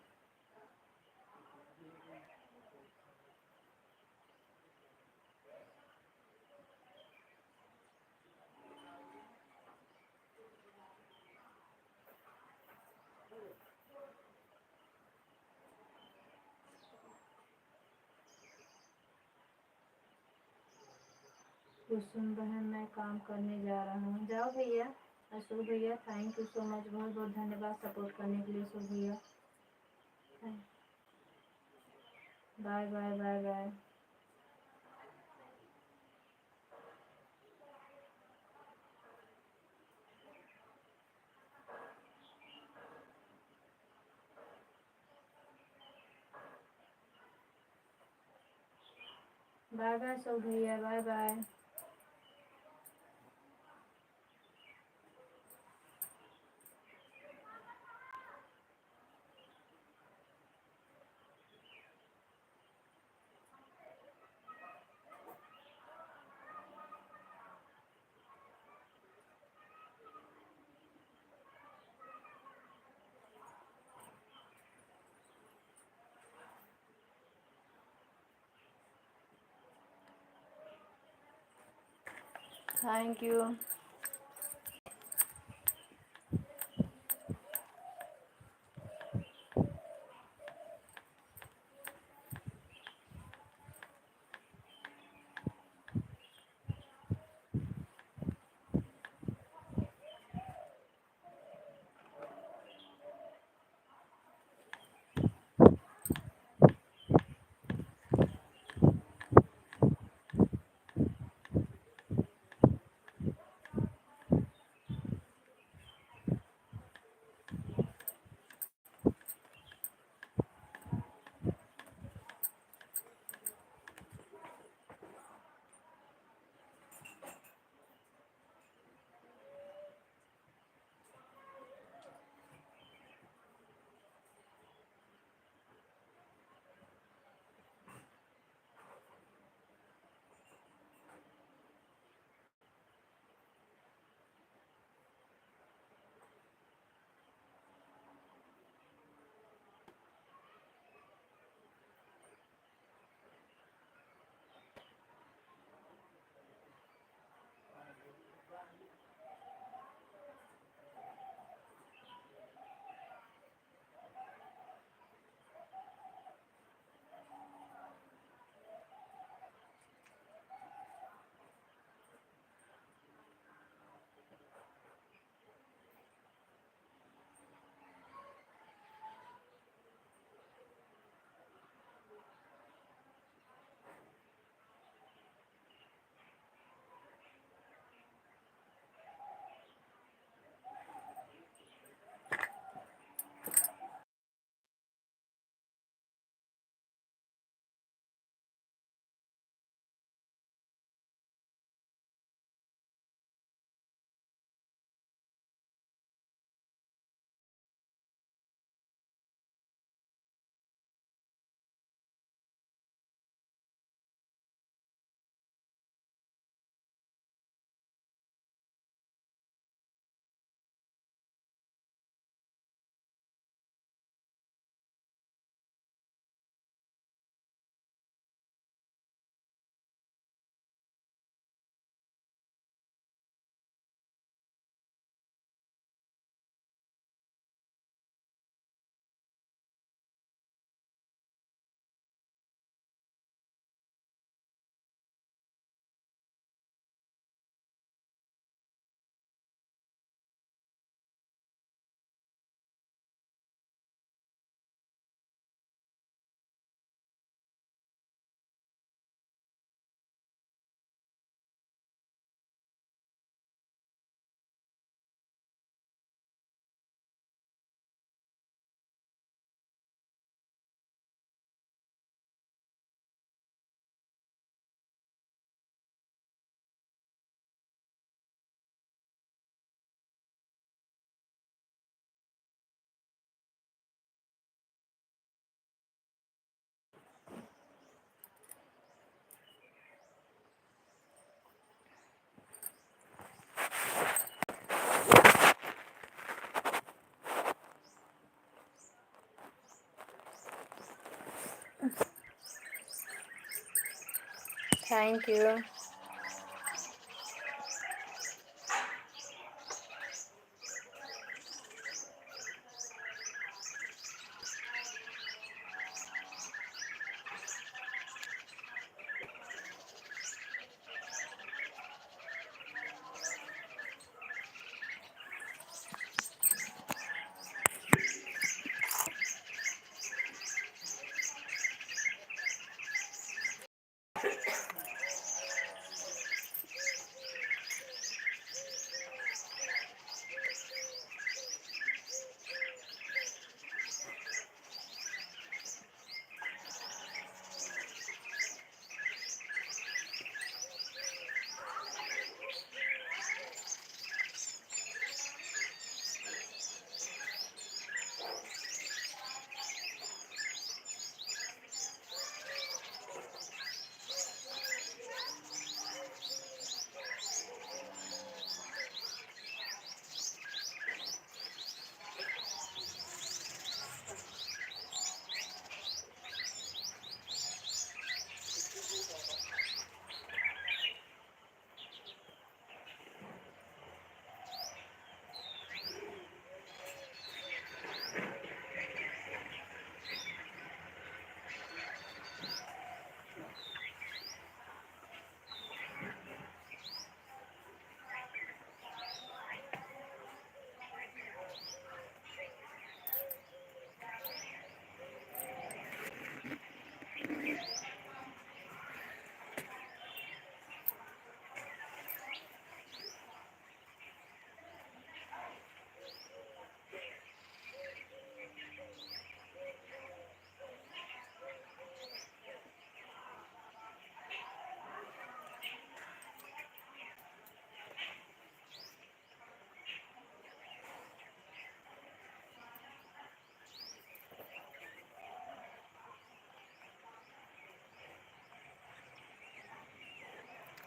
कुसुम बहन, मैं काम करने जा रहा हूँ। जाओ भैया। अशोक भैया, थैंक यू सो मच, बहुत बहुत धन्यवाद सपोर्ट करने के लिए अशोक भैया। Bye bye bye bye. Bye bye Ashok भैया, bye bye. Thank you. Thank you.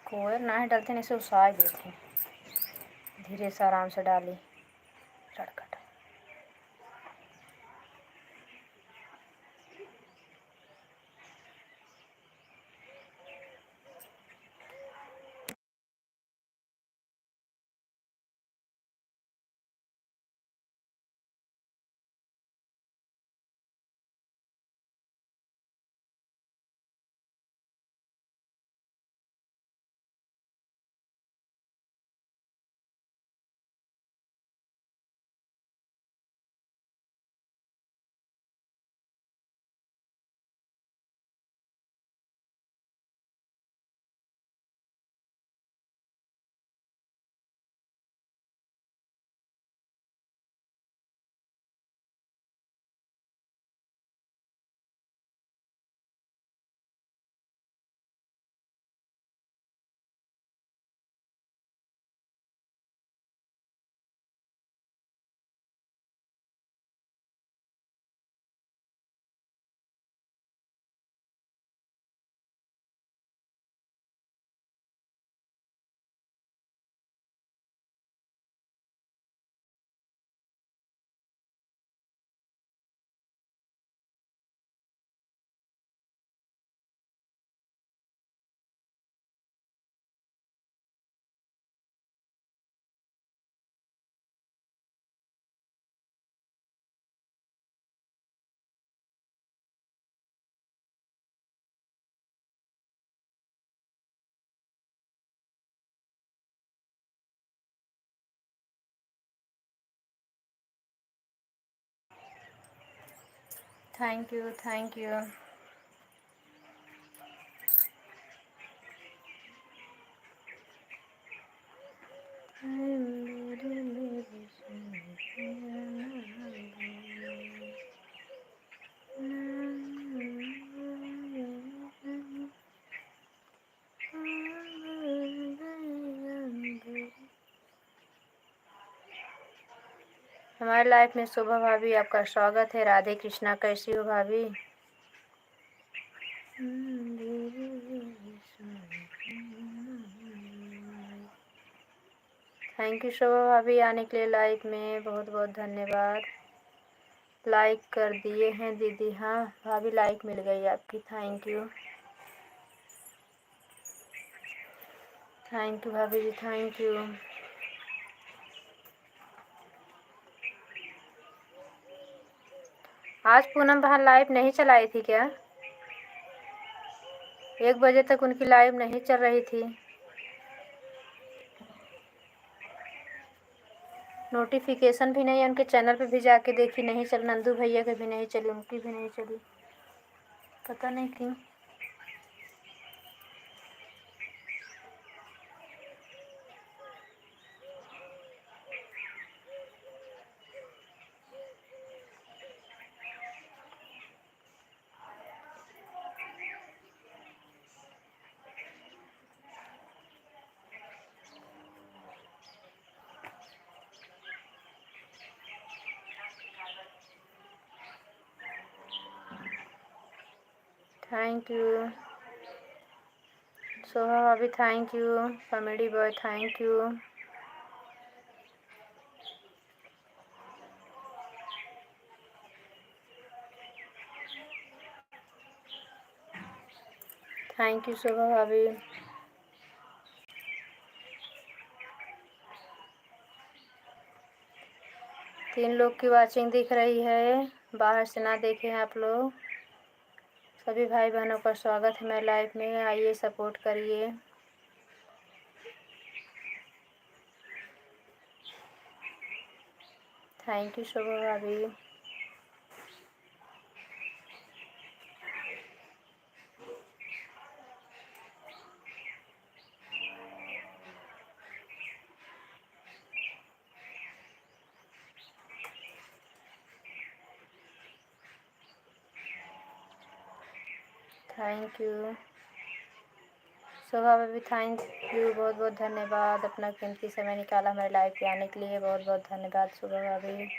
कोयर ना डालते नहीं से उसाए देते, धीरे से आराम से डाली चटखट। Thank you, thank you. हमारे लाइफ में शोभा भाभी, आपका स्वागत है। राधे कृष्णा, कैसी हो भाभी? थैंक यू शोभा भाभी आने के लिए लाइफ में, बहुत बहुत धन्यवाद। लाइक कर दिए हैं दीदी? हाँ भाभी, लाइक मिल गई आपकी, थैंक यू। थैंक यू भाभी जी, थैंक यू। आज पूनम बहन लाइव नहीं चलाई थी क्या? 1 बजे तक उनकी लाइव नहीं चल रही थी। नोटिफिकेशन भी नहीं है उनके चैनल पे भी जाके देखी, नहीं चल। नंदू भैया की भी नहीं चली, उनकी भी नहीं चली, पता नहीं क्यों। थैंक यू शोभा भाभी, thank you. Comedy boy, thank you. Thank you Shobha भाभी। तीन लोग की वाचिंग दिख रही है, बाहर से ना देखें आप लोग। सभी भाई बहनों का स्वागत है मेरे लाइफ में, आइए सपोर्ट करिए। थैंक यू शोभा भाभी। थैंक यू शोभा भाभी, थैंक यू, बहुत बहुत धन्यवाद। अपना कीमती समय निकाला हमारे लाइफ पे आने के लिए, बहुत बहुत धन्यवाद शोभा भाभी।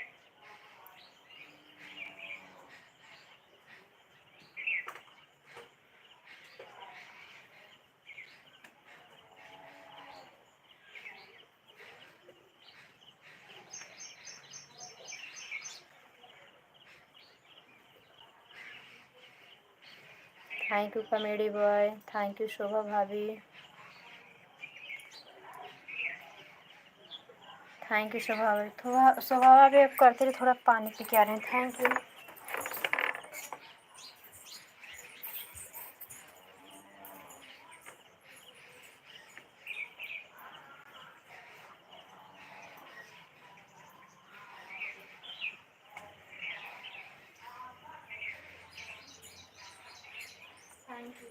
Thank you comedy boy, thank you Shobha भाभी, थैंक यू शोभा भाभी। थोड़ा शोभा भाभी आप करते रहे, थोड़ा पानी पी के आ रहे हैं। Thank you. Thank you.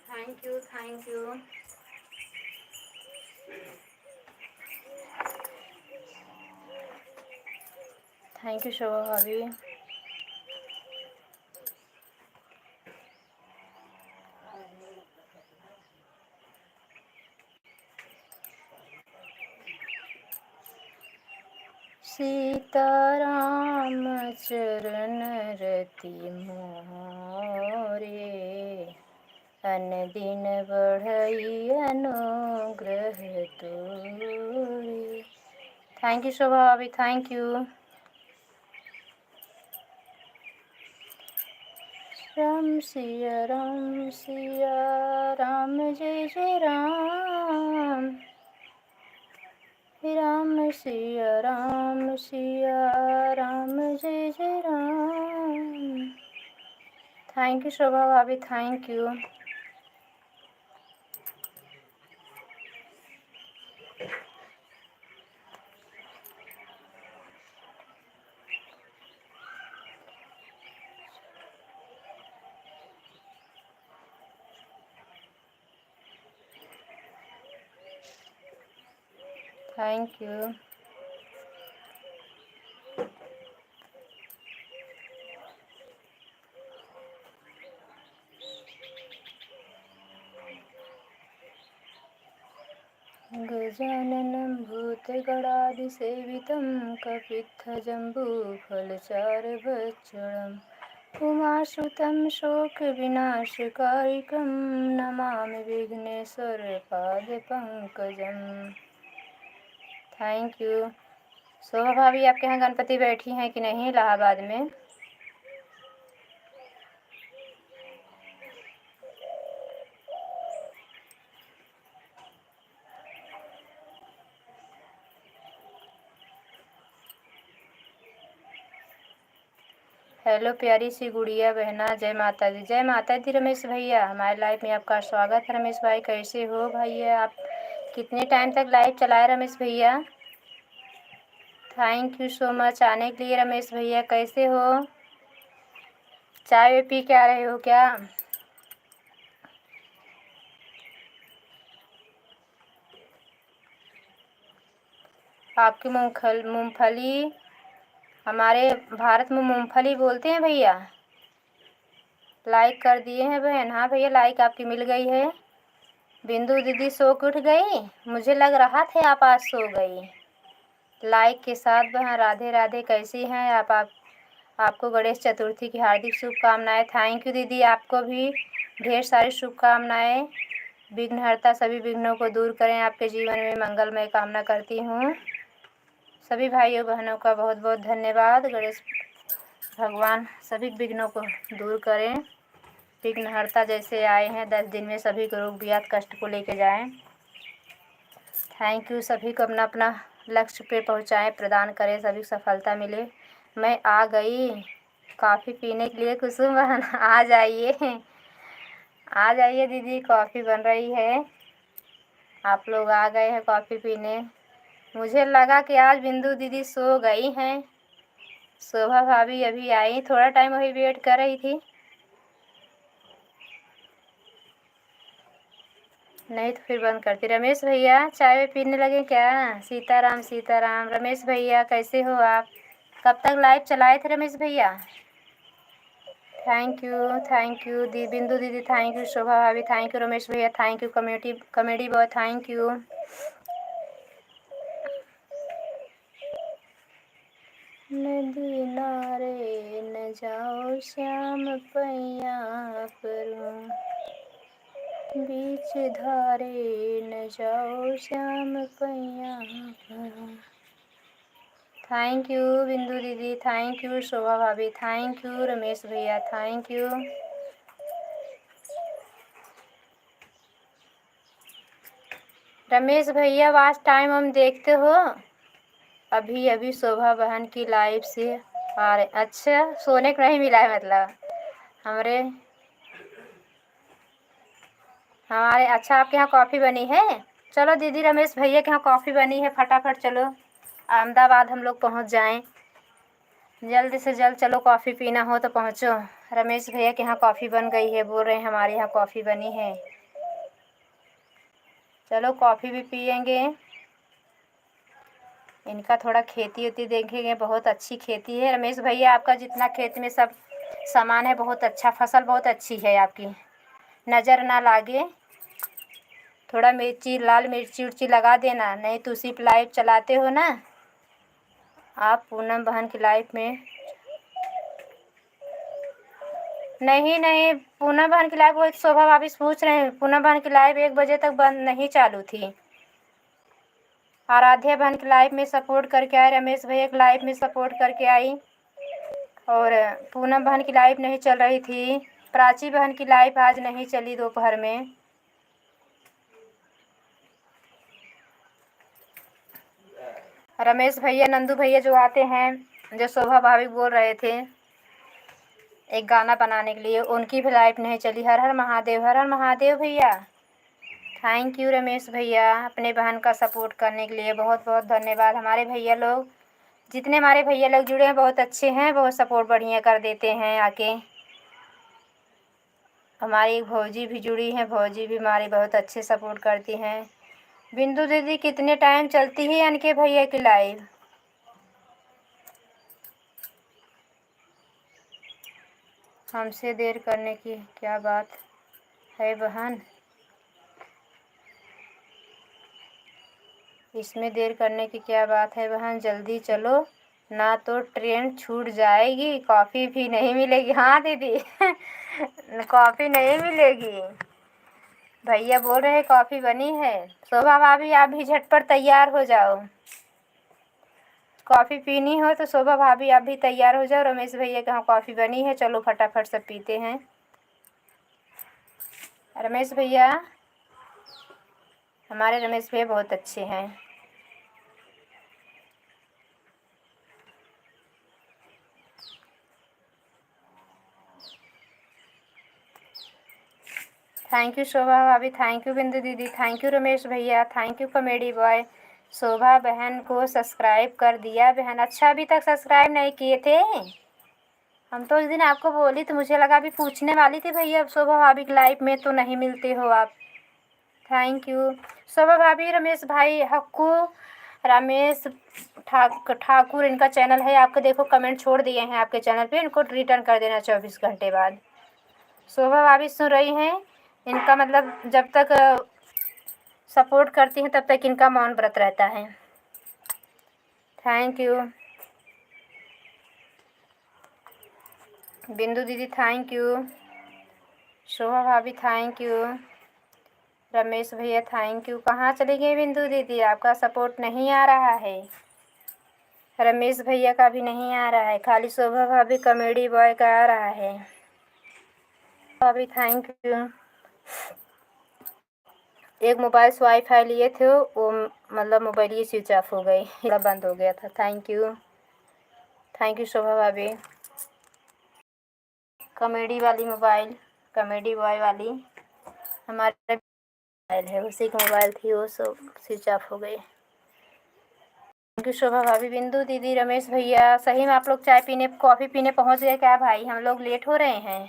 Thank you, thank you. Thank you Shobha भाभी। सीताराम चरण रति मोरे, अन दिन बढ़ई अनुग्रह तोरे। थैंक यू शोभा भाभी, थैंक यू। राम सिया राम जय जय राम, राम सिया राम जय जय राम। थैंक यू शोभा भाभी, थैंक यू। Thank you. गजाननं भूतगणादिसेवितं कपित्थजम्बूफलचारुभक्षणम् उमासुतं शोकविनाशकारिकं नमामि विघ्नेश्वरपादपङ्कजम्। Thank you. शोभा भाभी आपके यहाँ गणपति बैठी हैं कि नहीं इलाहाबाद में? हेलो प्यारी सी गुड़िया बहना, जय माता दी। जय माता दी रमेश भैया, हमारे लाइव में आपका स्वागत है। रमेश भाई कैसे हो भैया आप? कितने टाइम तक लाइव चलाए रमेश भैया? थैंक यू सो मच आने के लिए रमेश भैया। कैसे हो? चाय वे पी के आ रहे हो क्या? आपकी मूंगफली, हमारे भारत में मूंगफली बोलते हैं भैया। लाइक कर दिए हैं बहन? हाँ भैया लाइक आपकी मिल गई है। बिंदु दीदी सो के उठ गई? मुझे लग रहा था आप आज सो गई। लाइक के साथ बहन राधे राधे, कैसी हैं आप? आपको गणेश चतुर्थी की हार्दिक शुभकामनाएं। थैंक यू दीदी, आपको भी ढेर सारी शुभकामनाएं। विघ्नहर्ता सभी विघ्नों को दूर करें, आपके जीवन में मंगलमय कामना करती हूँ। सभी भाइयों बहनों का बहुत बहुत धन्यवाद। गणेश भगवान सभी विघ्नों को दूर करें। विघ्नहर्ता जैसे आए हैं 10 दिन में सभी को रोग ब्याध कष्ट को लेके जाएं। थैंक यू, सभी को अपना अपना लक्ष्य पे पहुंचाएं, प्रदान करें, सभी को सफलता मिले। मैं आ गई कॉफ़ी पीने के लिए। कुसुम बहन आ जाइए, आ जाइए दीदी, कॉफ़ी बन रही है। आप लोग आ गए हैं कॉफ़ी पीने। मुझे लगा कि आज बिंदु दीदी सो गई हैं। शोभा भाभी अभी आई, थोड़ा टाइम वही वेट कर रही थी। नहीं तो फिर बंद करती। रमेश भैया चाय पीने लगे क्या? सीताराम सीताराम। रमेश भैया कैसे हो आप? कब तक लाइव चलाए थे रमेश भैया? थैंक यू दी बिंदु दीदी, थैंक यू शोभा भाभी, थैंक यू रमेश भैया, thank you comedy boy, thank you. नदी नारे न जाओ श्याम पैया परूं, बीच धारे न जाओ श्याम पैया परूं। थैंक यू बिंदु दीदी, थैंक यू शोभा भाभी, थैंक यू रमेश भैया, थैंक यू। रमेश भैया वाच टाइम हम देखते हो? अभी अभी शोभा बहन की लाइव से आ रहे। अच्छा सोने को नहीं मिला है मतलब हमारे हमारे अच्छा आपके यहाँ कॉफ़ी बनी है? चलो दीदी रमेश भैया के यहाँ कॉफ़ी बनी है, फटाफट चलो अहमदाबाद हम लोग पहुँच जाएं। जल्द से जल्द चलो, कॉफ़ी पीना हो तो पहुँचो। रमेश भैया के यहाँ कॉफ़ी बन गई है, बोल रहे हैं हमारे यहाँ कॉफ़ी बनी है। चलो कॉफ़ी भी पियेंगे। इनका थोड़ा खेती वेती देखेंगे, बहुत अच्छी खेती है रमेश भैया। आपका जितना खेत में सब सामान है बहुत अच्छा, फसल बहुत अच्छी है आपकी, नज़र ना लागे। थोड़ा मिर्ची, लाल मिर्ची उर्ची लगा देना, नहीं तो उसी पे लाइव चलाते हो ना आप। पूनम बहन की लाइव में नहीं पूनम बहन की लाइव वो शोभा भाभी पूछ रहे हैं। पूनम बहन की लाइव 1 बजे तक बंद नहीं चालू थी। आराध्या बहन की लाइव में सपोर्ट करके आए, रमेश भैया की लाइव में सपोर्ट करके आई, और पूनम बहन की लाइव नहीं चल रही थी। प्राची बहन की लाइव आज नहीं चली दोपहर में। रमेश भैया नंदू भैया जो आते हैं, जो शोभा भाभी बोल रहे थे एक गाना बनाने के लिए, उनकी भी लाइव नहीं चली। हर हर महादेव, हर हर महादेव भैया। थैंक यू रमेश भैया, अपने बहन का सपोर्ट करने के लिए बहुत बहुत धन्यवाद। हमारे भैया लोग, जितने हमारे भैया लोग जुड़े हैं बहुत अच्छे हैं, बहुत सपोर्ट बढ़िया कर देते हैं आके। हमारी एक भौजी भी जुड़ी हैं, भौजी भी हमारी बहुत अच्छे सपोर्ट करती हैं। बिंदु दीदी कितने टाइम चलती है अनके भैया की लाइव? हमसे देर करने की क्या बात है बहन? इसमें देर करने की क्या बात है बहन? जल्दी चलो ना तो ट्रेन छूट जाएगी, कॉफ़ी भी नहीं मिलेगी। हाँ दीदी कॉफ़ी नहीं मिलेगी। भैया बोल रहे हैं कॉफ़ी बनी है। शोभा भाभी आप भी झटपट तैयार हो जाओ, कॉफ़ी पीनी हो तो शोभा भाभी आप भी तैयार हो जाओ। रमेश भैया के यहाँ कॉफ़ी बनी है, चलो फटाफट सब पीते हैं। रमेश भैया, हमारे रमेश भैया बहुत अच्छे हैं। थैंक यू शोभा भाभी, थैंक यू बिंदु दीदी, थैंक यू रमेश भैया, थैंक यू कॉमेडी बॉय। शोभा बहन को सब्सक्राइब कर दिया बहन। अच्छा, अभी तक सब्सक्राइब नहीं किए थे? हम तो उस दिन आपको बोली तो मुझे लगा अभी पूछने वाली थी भैया शोभा भाभी के लाइव में तो नहीं मिलते हो आप। थैंक यू शोभा भाभी। रमेश भाई हक्कू रमेश ठाकुर इनका चैनल है, आपको देखो कमेंट छोड़ दिए हैं आपके चैनल पे, इनको रिटर्न कर देना 24 घंटे बाद। शोभा भाभी सुन रही हैं, इनका मतलब जब तक सपोर्ट करती हैं तब तक इनका मौन व्रत रहता है। थैंक यू बिंदु दीदी, थैंक यू शोभा भाभी, थैंक यू रमेश भैया, थैंक यू। कहाँ चली गई बिंदु दीदी? आपका सपोर्ट नहीं आ रहा है, रमेश भैया का भी नहीं आ रहा है, खाली शोभा भाभी कॉमेडी बॉय का आ रहा है। भाभी थैंक यू। एक मोबाइल से वाईफाई लिए थे, वो मतलब मोबाइल ही स्विच ऑफ हो गई, बंद हो गया था। थैंक यू शोभा भाभी। कॉमेडी वाली मोबाइल, कॉमेडी बॉय वाली हमारे मोबाइल है, उसी की मोबाइल थी, वो सब स्विच ऑफ हो गई। थैंक यू शोभा भाभी। बिंदु दीदी, रमेश भैया, सही में आप लोग चाय पीने कॉफ़ी पीने पहुंच गए क्या भाई? हम लोग लेट हो रहे हैं।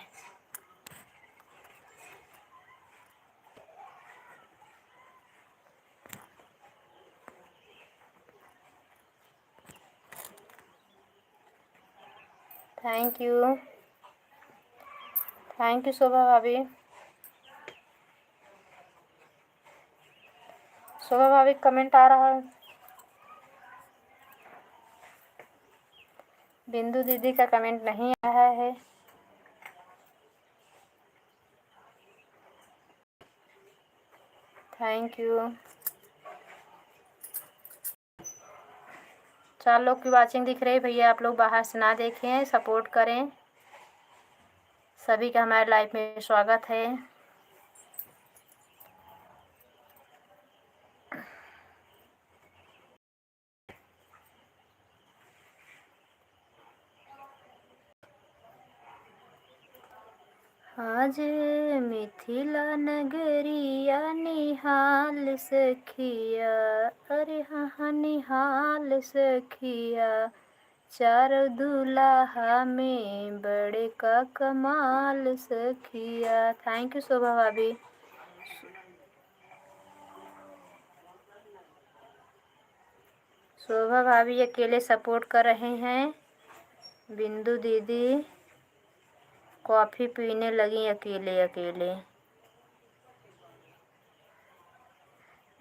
थैंक यू शोभा भाभी। शोभा भाभी कमेंट आ रहा है, बिंदु दीदी का कमेंट नहीं आया है। Thank you. 4 लोग की वाचिंग दिख रही है भैया, आप लोग बाहर से ना देखें, सपोर्ट करें। सभी का हमारे लाइफ में स्वागत है। आज मिथिला नगरिया निहाल सखिया, अरे हाँ निहाल सखिया, चारों दूल्हा में बड़े का कमाल सखिया। थैंक यू शोभा भाभी। शोभा भाभी अकेले सपोर्ट कर रहे हैं, बिंदु दीदी कॉफ़ी पीने लगी अकेले अकेले।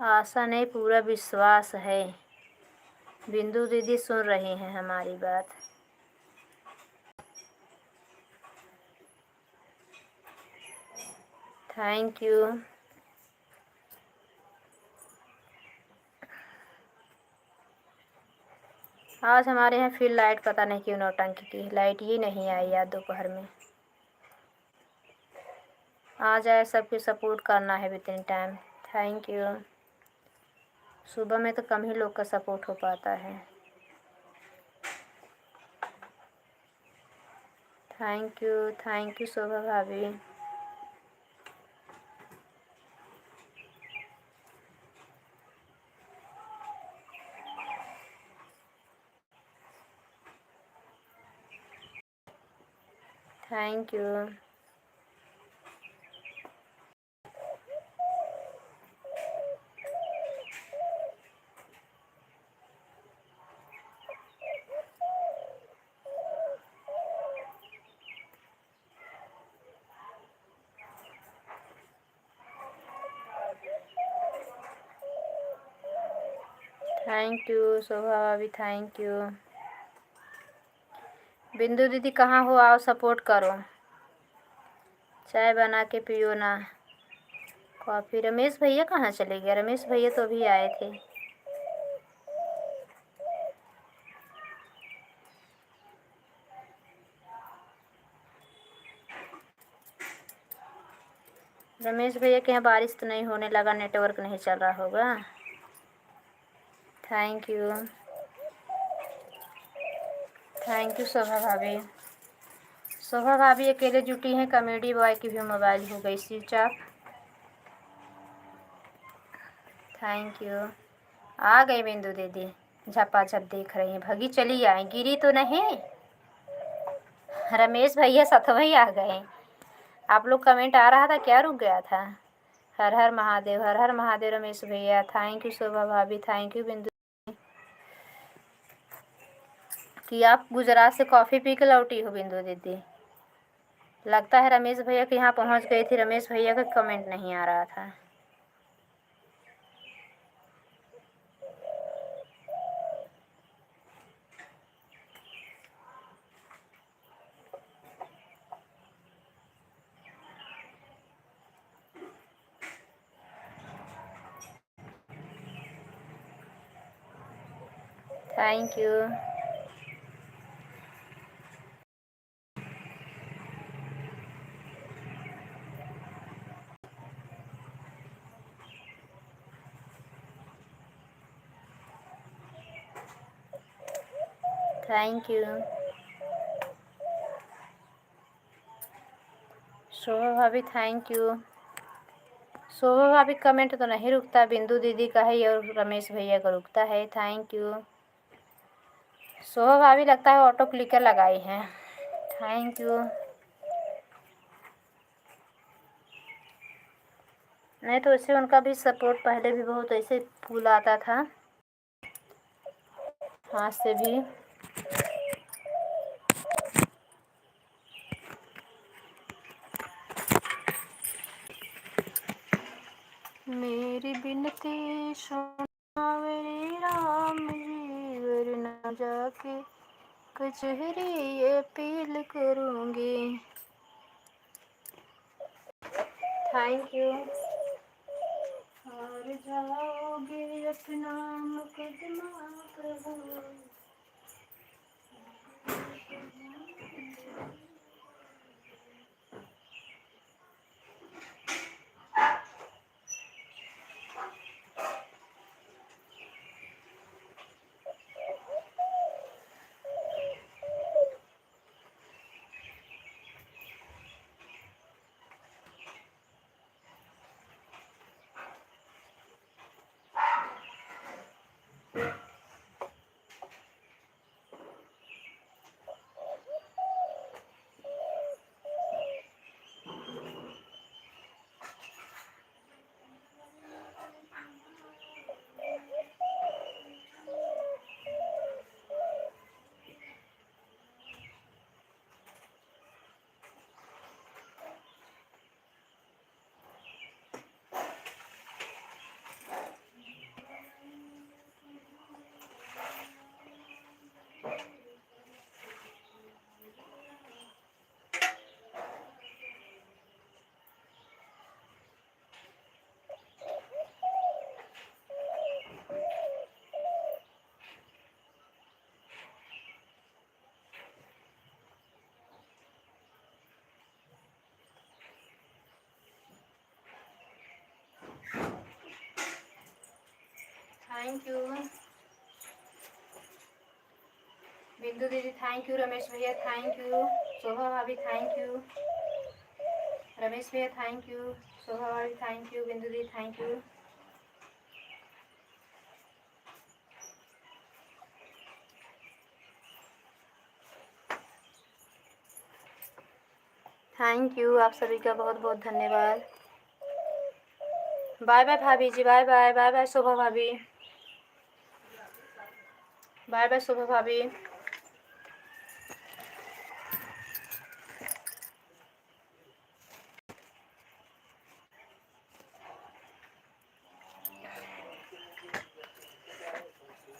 आशा नहीं, पूरा विश्वास है बिंदु दीदी सुन रही हैं हमारी बात। Thank you. आज हमारे यहाँ फिर लाइट पता नहीं क्यों नौटंकी की, लाइट ही नहीं आई यार दोपहर में। आ जाए, सबके सपोर्ट करना है with in time. Thank you. सुबह में तो कम ही लोग का सपोर्ट हो पाता है। थैंक यू शोभा भाभी। Thank you. Thank you Shobha भाभी, थैंक यू। बिंदु दीदी कहाँ हो? आओ सपोर्ट करो, चाय बना के पियो ना, कॉफ़ी। रमेश भैया कहाँ चले गए? रमेश भैया तो अभी आए थे। रमेश भैया के यहाँ बारिश तो नहीं होने लगा, नेटवर्क नहीं चल रहा होगा। थैंक यू शोभा भाभी। शोभा भाभी अकेले जुटी हैं, कॉमेडी बॉय की भी मोबाइल हो गई स्विच ऑफ। Thank you. आ गई बिंदु दीदी, झपाझप देख रही हैं, भगी चली आई, गिरी तो नहीं। रमेश भैया सतवई आ गए। आप लोग कमेंट आ रहा था क्या, रुक गया था? हर हर महादेव, हर हर महादेव रमेश भैया, थैंक यू शोभा भाभी, थैंक यू बिंदु कि आप गुजरात से कॉफ़ी पी के लौटी हो बिंदु दीदी। लगता है रमेश भैया के यहाँ पहुँच गई थी, रमेश भैया का कमेंट नहीं आ रहा था। Thank you. Thank you Shobha भाभी, थैंक यू। शोभा भाभी कमेंट तो नहीं रुकता, बिंदु दीदी का है और रमेश भैया का रुकता है। थैंक यू शोभा भाभी, लगता है ऑटो क्लिकर लगाई हैं। Thank you. नहीं तो वैसे उनका भी सपोर्ट पहले भी बहुत ऐसे फूल आता था हाथ से भी। मेरी बिनती सुनावे राम जी, वरना जाके कचहरी अपील करूँगी। Thank you. हार जाओगे अपना मुकदमा प्रभु। थैंक यू बिंदु दीदी, थैंक यू रमेश भैया, थैंक यू शोभा भाभी, थैंक यू रमेश भैया, थैंक यू शोभा भाभी, थैंक यू बिंदु दीदी, थैंक यू। थैंक यू आप सभी का बहुत बहुत धन्यवाद। बाय बाय भाभी जी, बाय बाय, बाय बाय शोभा भाभी, बाय बाय शोभा भाभी।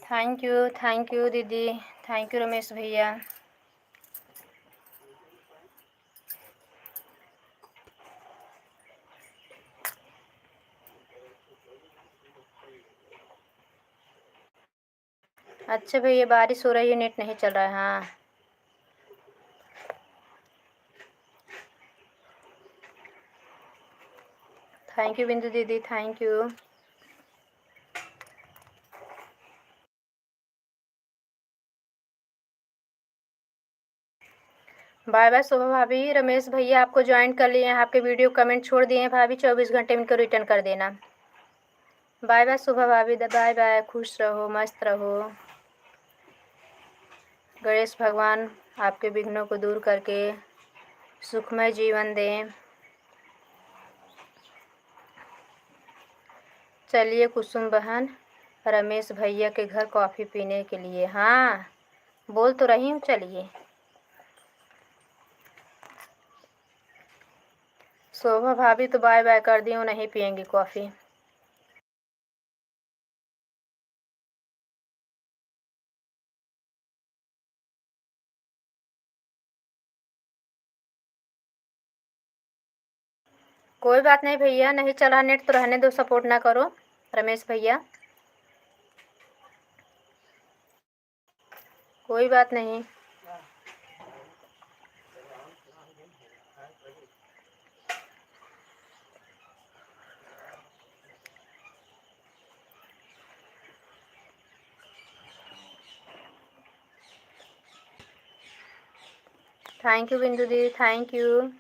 थैंक यू दीदी, थैंक यू रमेश भैया। अच्छा भैया, बारिश हो रही है, नेट नहीं चल रहा है। हाँ थैंक यू बिंदु दीदी, थैंक यू। बाय बाय शोभा भाभी। रमेश भैया आपको ज्वाइन कर लिए हैं, आपके वीडियो कमेंट छोड़ दिए हैं भाभी, 24 घंटे में इनको रिटर्न कर देना। बाय बाय शुभा भाभी, बाय बाय, खुश रहो, मस्त रहो। गणेश भगवान आपके विघ्नों को दूर करके सुखमय जीवन दें। चलिए कुसुम बहन रमेश भैया के घर कॉफ़ी पीने के लिए। हाँ बोल तो रही हूँ, चलिए। शोभा भाभी तो बाय बाय कर दी हूँ, नहीं पियेंगी कॉफ़ी। कोई बात नहीं भैया, नहीं चल रहा नेट तो रहने दो, सपोर्ट ना करो रमेश भैया, कोई बात नहीं। थैंक यू बिंदु दीदी, थैंक यू।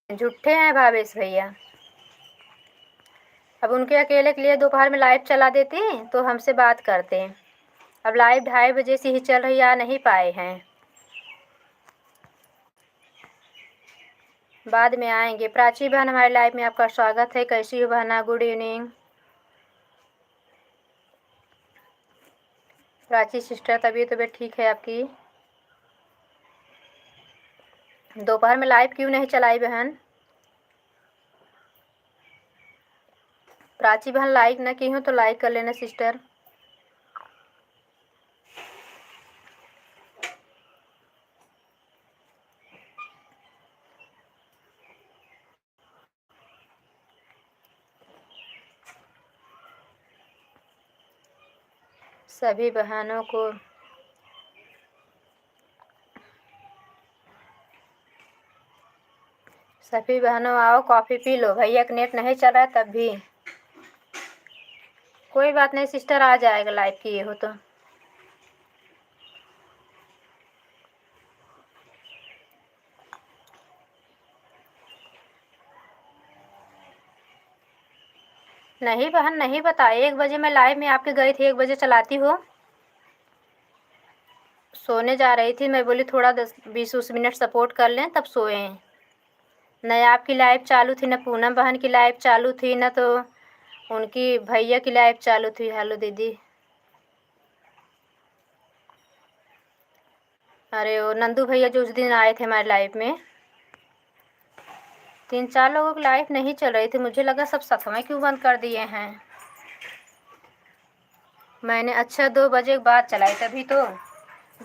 झूठे हैं भावेश भैया। अब उनके अकेले के लिए दोपहर में लाइव चला देते तो हमसे बात करते। अब लाइव 2:30 बजे से ही चल रही, आ नहीं पाए हैं, बाद में आएंगे। प्राची बहन हमारे लाइव में आपका स्वागत है, कैसी हो बहना, गुड इवनिंग। प्राची सिस्टर तबीयत ठीक है आपकी? दोपहर में लाइव क्यों नहीं चलाई बहन? प्राची बहन लाइक ना की हो तो लाइक कर लेना सिस्टर। सभी बहनों को सभी बहनों आओ कॉफ़ी पी लो। भैया का नेट नहीं चल रहा है तब भी कोई बात नहीं सिस्टर, आ जाएगा लाइव किए हो तो। नहीं बहन नहीं बताए, 1 बजे मैं लाइव में आपके गई थी, 1 बजे चलाती हो। सोने जा रही थी, मैं बोली थोड़ा 10-20 मिनट सपोर्ट कर लें, तब सोए। न आपकी लाइव चालू थी, न पूनम बहन की लाइव चालू थी, न तो उनकी भैया की लाइव चालू थी। हेलो दीदी। अरे वो नंदू भैया जो उस दिन आए थे हमारे लाइव में, 3-4 लोगों की लाइव नहीं चल रही थी, मुझे लगा सब सखमा क्यों बंद कर दिए हैं। मैंने अच्छा 2 बजे के बाद चलाई, तभी तो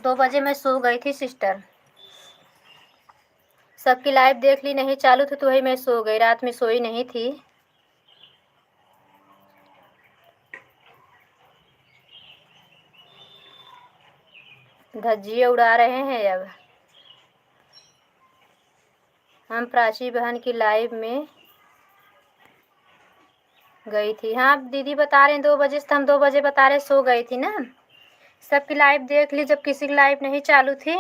2 बजे मैं सो गई थी सिस्टर। सबकी लाइव देख ली, नहीं चालू थी तो वही मैं सो गई, रात में सोई नहीं थी। धज्जियाँ उड़ा रहे हैं। अब हम प्राची बहन की लाइव में गई थी। हाँ दीदी बता रहे हैं 2 बजे से, हम 2 बजे बता रहे सो गई थी ना। सबकी लाइव देख ली, जब किसी की लाइव नहीं चालू थी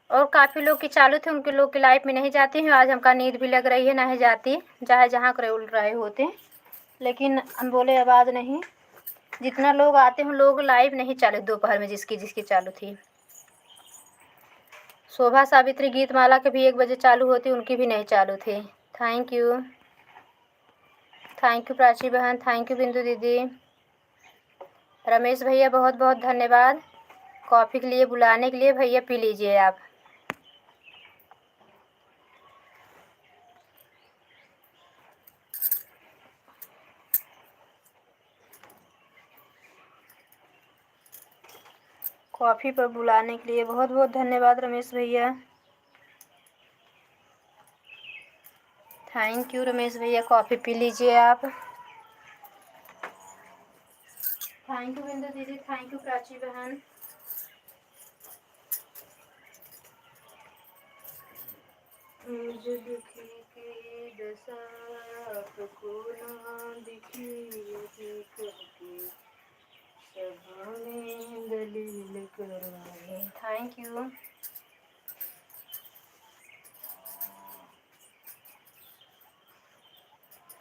और काफ़ी लोग की चालू थी, उनके लोग की लाइव में नहीं जाती हूँ। आज हमका नींद भी लग रही है, नहीं जाती, चाहे जहाँ रहे होते, लेकिन हम बोले आवाज़ नहीं। जितना लोग आते हैं लोग लाइव नहीं चालू दोपहर में, जिसकी जिसकी चालू थी। शोभा सावित्री गीतमाला के भी 1 बजे चालू होती, उनकी भी नहीं चालू थी। थैंक यू प्राची बहन, थैंक यू बिंदु दीदी। रमेश भैया बहुत बहुत धन्यवाद कॉफ़ी के लिए बुलाने के लिए। भैया पी लीजिए आप। कॉफ़ी पर बुलाने के लिए बहुत बहुत धन्यवाद रमेश भैया। थैंक यू रमेश भैया, कॉफ़ी पी लीजिए आप। थैंक यू बिंदु दीदी, थैंक यू प्राची बहन। मुझे दुखी की दशा आपको ना दिखी करके सबने दलील करवाए। Thank you.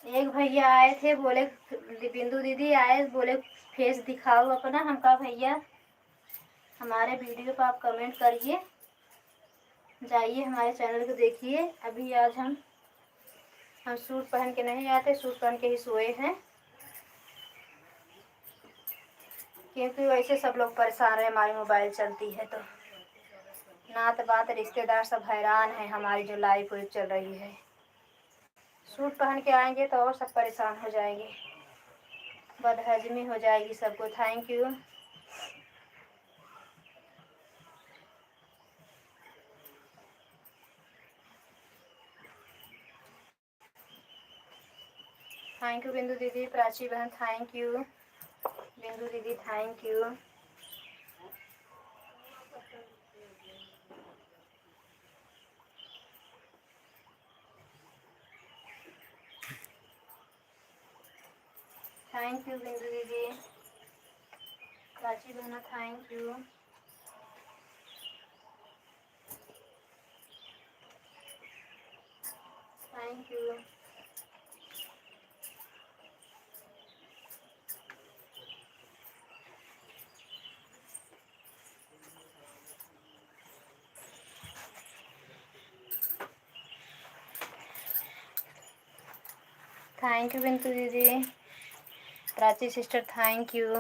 एक भैया आए थे, बोले बिंदु दीदी आए, बोले फेस दिखाओ अपना। हम कहा भैया हमारे वीडियो पर आप कमेंट करिए, जाइए हमारे चैनल को देखिए। अभी आज हम सूट पहन के नहीं आते, सूट पहन के ही सोए हैं, क्योंकि वैसे सब लोग परेशान है, हमारी मोबाइल चलती है तो। नात बात रिश्तेदार सब हैरान है हमारी जो लाइव पूरी चल रही है। सूट पहन के आएंगे तो और सब परेशान हो जाएंगे, बदहजमी हो जाएगी सबको। Thank you. Thank you Bindu दीदी। प्राची बहन थैंक यू। बिंदु दीदी thank you. Thank you Bindu दीदी। प्राची बहन thank you. Thank you. Thank you Bindu दीदी। Prachi sister thank you.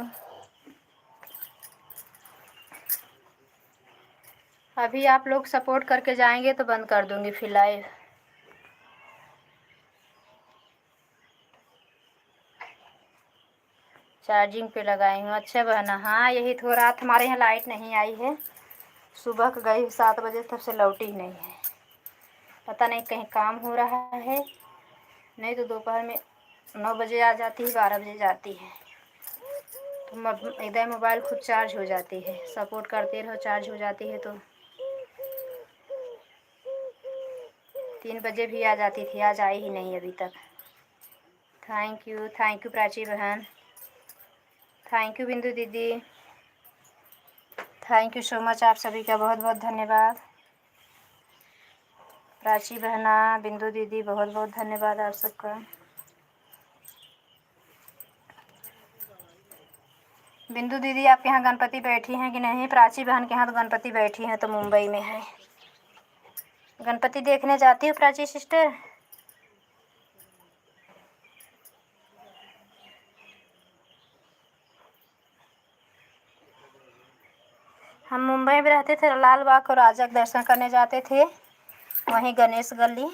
अभी आप लोग सपोर्ट करके जाएंगे तो बंद कर दूंगी फिर लाइव। चार्जिंग पे लगाई हूँ। अच्छा बहना, हाँ यही तो रात हमारे यहाँ लाइट नहीं आई है, सुबह को गई 7 बजे, तब से लौटी ही नहीं है। पता नहीं कहीं काम हो रहा है, नहीं तो दोपहर में 9 बजे आ जाती है, 12 बजे जाती है। तो इधर मोबाइल खुद चार्ज हो जाती है, सपोर्ट करते रहो चार्ज हो जाती है। तो 3 बजे भी आ जाती थी, आज आई ही नहीं अभी तक। थैंक यू प्राची बहन। थैंक यू बिंदु दीदी। थैंक यू सो मच, आप सभी का बहुत बहुत धन्यवाद। प्राची बहना, बिंदु दीदी, बहुत बहुत धन्यवाद आप सबका। बिंदु दीदी आपके यहाँ गणपति बैठी हैं कि नहीं? प्राची बहन के यहाँ तो गणपति बैठी हैं, तो मुंबई में है। गणपति देखने जाती हो प्राची सिस्टर? हम मुंबई में रहते थे, लाल बाग और राजा के दर्शन करने जाते थे, वहीं गणेश गली,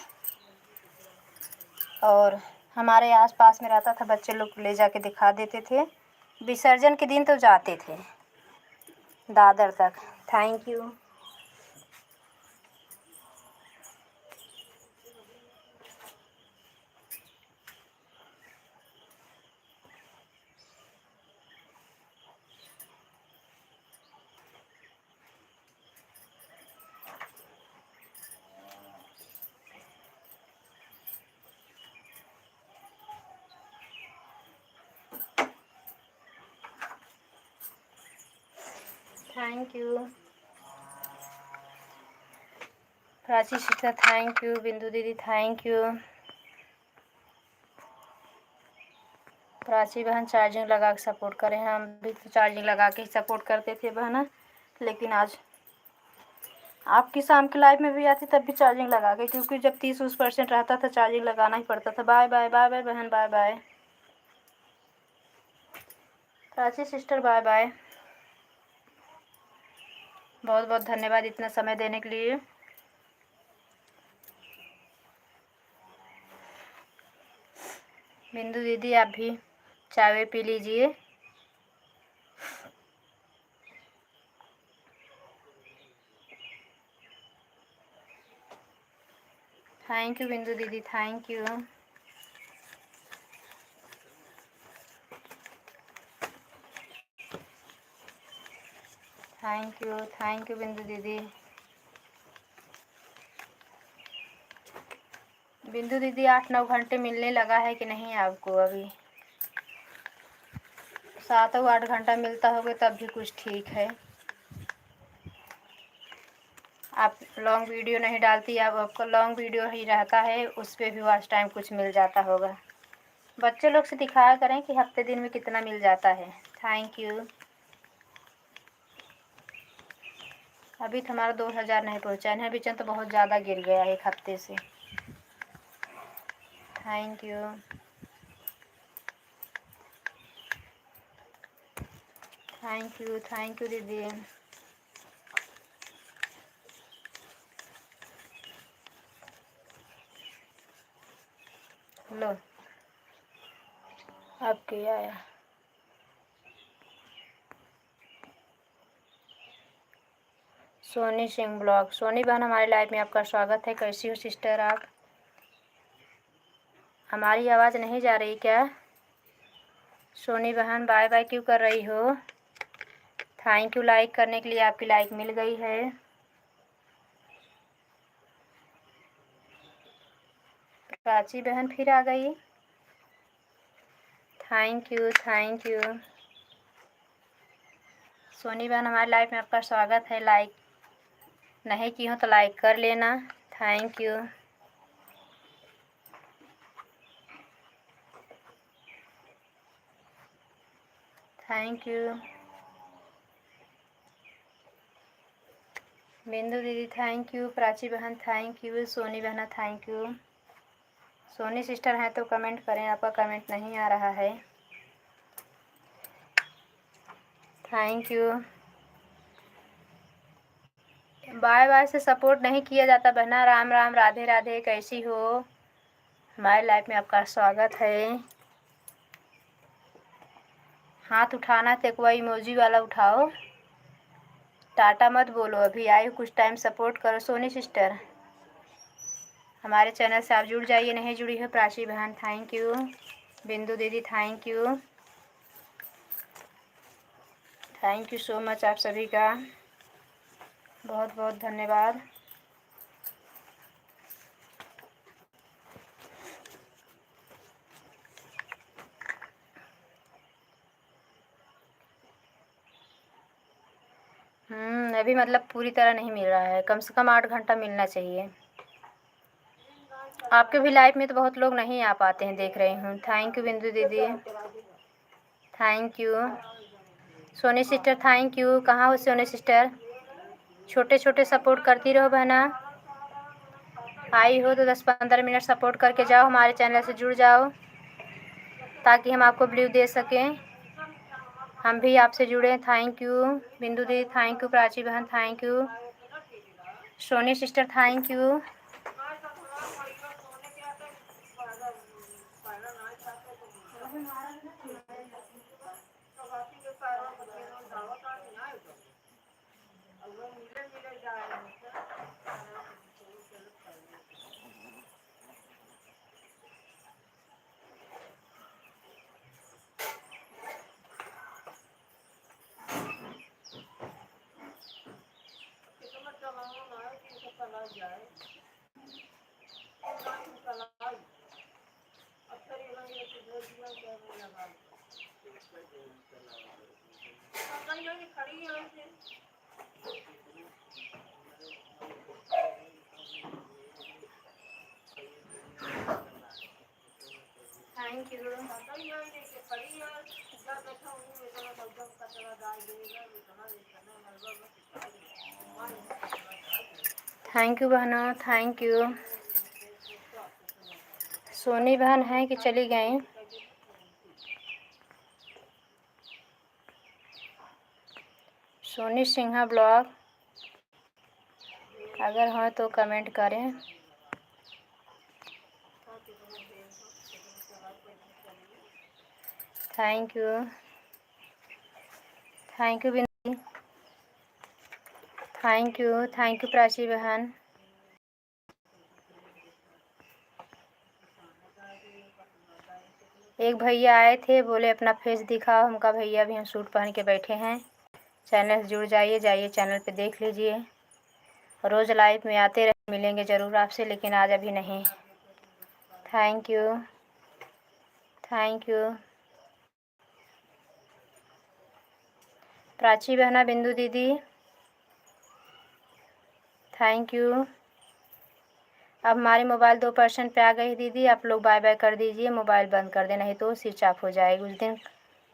और हमारे आसपास में रहता था, बच्चे लोग ले जाके दिखा देते थे। विसर्जन के दिन तो जाते थे दादर तक। Thank you. Thank you Prachi sister, thank you Bindu दीदी, थैंक यू। प्राची बहन चार्जिंग लगा के सपोर्ट करें, हम भी तो चार्जिंग लगा के ही सपोर्ट करते थे बहना, लेकिन आज आपकी शाम के लाइव में भी आती तब भी चार्जिंग लगा के, क्योंकि जब 30% रहता था चार्जिंग लगाना ही पड़ता था। बाय बाय बाय बाय बहन, bye bye Prachi sister, bye bye. बहुत बहुत धन्यवाद इतना समय देने के लिए। बिंदु दीदी आप भी चाय पी लीजिए। थैंक यू बिंदु दीदी, thank you. Thank you Bindu दीदी। बिंदु दीदी 8-9 घंटे मिलने लगा है कि नहीं आपको? अभी 7-8 घंटा मिलता होगा तब भी कुछ ठीक है। आप लॉन्ग वीडियो नहीं डालती, अब आपको लॉन्ग वीडियो ही रहता है, उस पर भी वॉच टाइम कुछ मिल जाता होगा। बच्चे लोग से दिखाया करें कि हफ्ते दिन में कितना मिल जाता है। Thank you. अभी तो हमारा 2000 नहीं पहुँचा है, बीचन तो बहुत ज़्यादा गिर गया है 1 हफ्ते से। Thank you. थैंक यू दीदी। लो अब क्या आया। सोनी सिंह ब्लॉग। सोनी बहन हमारे लाइव में आपका स्वागत है। कैसी हो सिस्टर आप? हमारी आवाज़ नहीं जा रही क्या? सोनी बहन बाय बाय क्यों कर रही हो? थैंक यू लाइक करने के लिए, आपकी लाइक मिल गई है। प्राची बहन फिर आ गई। Thank you. सोनी बहन हमारे लाइव में आपका स्वागत है। लाइक नहीं की हो तो लाइक कर लेना। Thank you. बिंदु दीदी थैंक यू। प्राची बहन थैंक यू। सोनी बहना थैंक यू। सोनी सिस्टर हैं तो कमेंट करें, आपका कमेंट नहीं आ रहा है। Thank you. बाय बाय से सपोर्ट नहीं किया जाता बहना। राम राम, राधे राधे, कैसी हो? हमारे लाइफ में आपका स्वागत है। हाथ उठाना तो कोई इमोजी वाला उठाओ, टाटा मत बोलो। अभी आई कुछ टाइम सपोर्ट करो। सोनी सिस्टर हमारे चैनल से आप जुड़ जाइए, नहीं जुड़ी हो। प्राची बहन थैंक यू। बिंदु दीदी थैंक यू सो मच। आप सभी का बहुत बहुत धन्यवाद। अभी मतलब पूरी तरह नहीं मिल रहा है, कम से कम 8 घंटा मिलना चाहिए। आपके भी लाइफ में तो बहुत लोग नहीं आ पाते हैं, देख रही हूँ। थैंक यू बिंदु दीदी। Thank you Soni sister. Thank you. कहाँ हो सोनी सिस्टर? छोटे छोटे सपोर्ट करती रहो बहना। आई हो तो 10-15 मिनट सपोर्ट करके जाओ, हमारे चैनल से जुड़ जाओ ताकि हम आपको ब्लू दे सकें, हम भी आपसे जुड़े। थैंक यू बिंदु दीदी। थैंक यू प्राची बहन। Thank you Soni sister. Thank you. Thank you. Thank you बहनों। Thank you. सोनी बहन है कि चली गई? सोनी सिन्हा ब्लॉग अगर हो तो कमेंट करें। Thank you bindi. Thank you Prachi बहन। एक भैया आए थे, बोले अपना फेस दिखाओ। हमका भैया भी हम सूट पहन के बैठे हैं। चैनल से जुड़ जाइए, चैनल पे देख लीजिए। रोज़ लाइव में आते रहे, मिलेंगे ज़रूर आपसे, लेकिन आज अभी नहीं। थैंक यू प्राची बहना। बिंदु दीदी थैंक यू। अब हमारी मोबाइल 2% पे आ गई दीदी, आप लोग बाय बाय कर दीजिए, मोबाइल बंद कर दें नहीं तो स्विच ऑफ हो जाएगी। उस दिन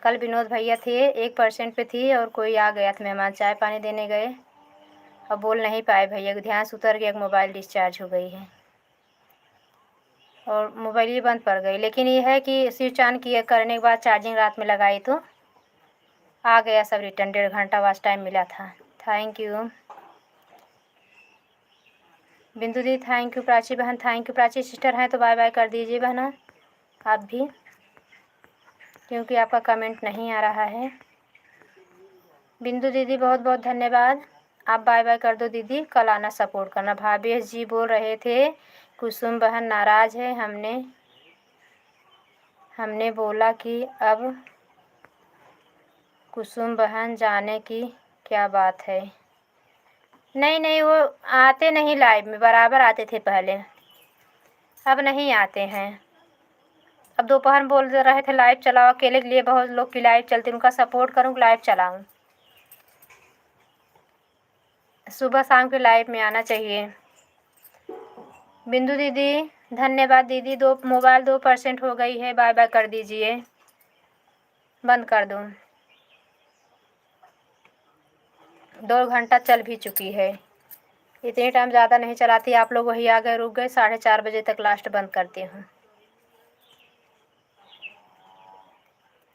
कल विनोद भैया थे 1% पे थी और कोई आ गया था मेहमान, चाय पानी देने गए, अब बोल नहीं पाए भैया, ध्यान से उतर गया, मोबाइल डिस्चार्ज हो गई है और मोबाइल ही बंद पड़ गई। लेकिन ये है कि स्विच ऑन किए करने के बाद चार्जिंग रात में लगाई तो आ गया सब रिटर्न, 1.5 घंटा वास्ट टाइम मिला था। थैंक यू बिंदु दी, थैंक यू प्राची बहन, थैंक यू प्राची सिस्टर हैं तो बाय बाय कर दीजिए बहना आप भी, क्योंकि आपका कमेंट नहीं आ रहा है। बिंदु दीदी बहुत बहुत धन्यवाद, आप बाय बाय कर दो दीदी, कल आना सपोर्ट करना। भावेश जी बोल रहे थे कुसुम बहन नाराज़ है, हमने बोला कि अब कुसुम बहन जाने की क्या बात है। नहीं वो आते नहीं लाइव में, बराबर आते थे पहले, अब नहीं आते हैं। अब दोपहर में बोल रहे थे लाइव चलाओ, अकेले के लिए बहुत लोग की लाइव चलती, उनका सपोर्ट करूँ लाइव चलाऊँ। सुबह शाम के लाइव में आना चाहिए। बिंदु दीदी धन्यवाद दीदी, मोबाइल 2% हो गई है, बाय बाय कर दीजिए, बंद कर दो, 2 घंटा चल भी चुकी है, इतने टाइम ज़्यादा नहीं चलाती। आप लोग वही आ गए, रुक गए, 4:30 बजे तक लास्ट बंद करती हूँ।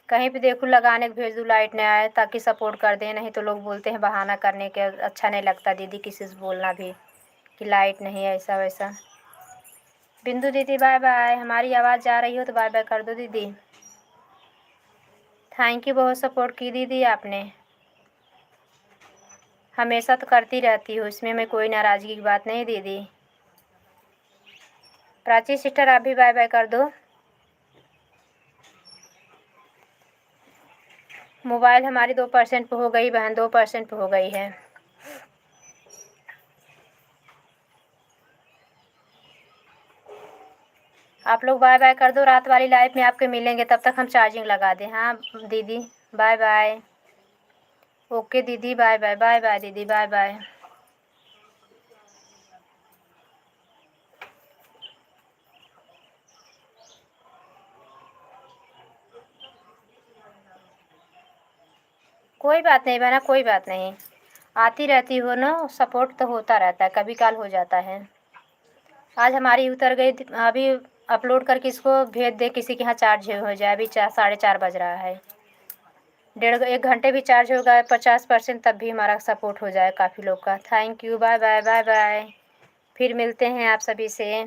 कहीं पे देखो लगाने को भेज दूँ, लाइट नहीं आए ताकि सपोर्ट कर दें, नहीं तो लोग बोलते हैं बहाना करने के, अच्छा नहीं लगता दीदी किसी से बोलना भी कि लाइट नहीं है ऐसा वैसा। बिंदु दीदी बाय बाय, हमारी आवाज़ जा रही हो तो बाय बाय कर दो दीदी। थैंक यू, बहुत सपोर्ट की दीदी आपने, हमेशा तो करती रहती हो, इसमें मैं कोई नाराज़गी की बात नहीं दीदी। प्राची सिस्टर आप भी बाय बाय कर दो, मोबाइल हमारी 2% पे हो गई बहन, 2% पे हो गई है। आप लोग बाय बाय कर दो, रात वाली लाइफ में आपके मिलेंगे, तब तक हम चार्जिंग लगा दें। हाँ दीदी बाय बाय, ओके दीदी बाय बाय, बाय बाय दीदी, बाय बाय। कोई बात नहीं बहना, कोई बात नहीं, आती रहती हो ना, सपोर्ट तो होता रहता है, कभी काल हो जाता है। आज हमारी उतर गई, अभी अपलोड करके इसको भेज दे किसी के यहाँ, चार्ज हो जाए। अभी 4:30 बज रहा है, 1 घंटे भी चार्ज होगा 50%, तब भी हमारा सपोर्ट हो जाए काफ़ी लोग का। Thank you, bye bye, bye bye, फिर मिलते हैं आप सभी से।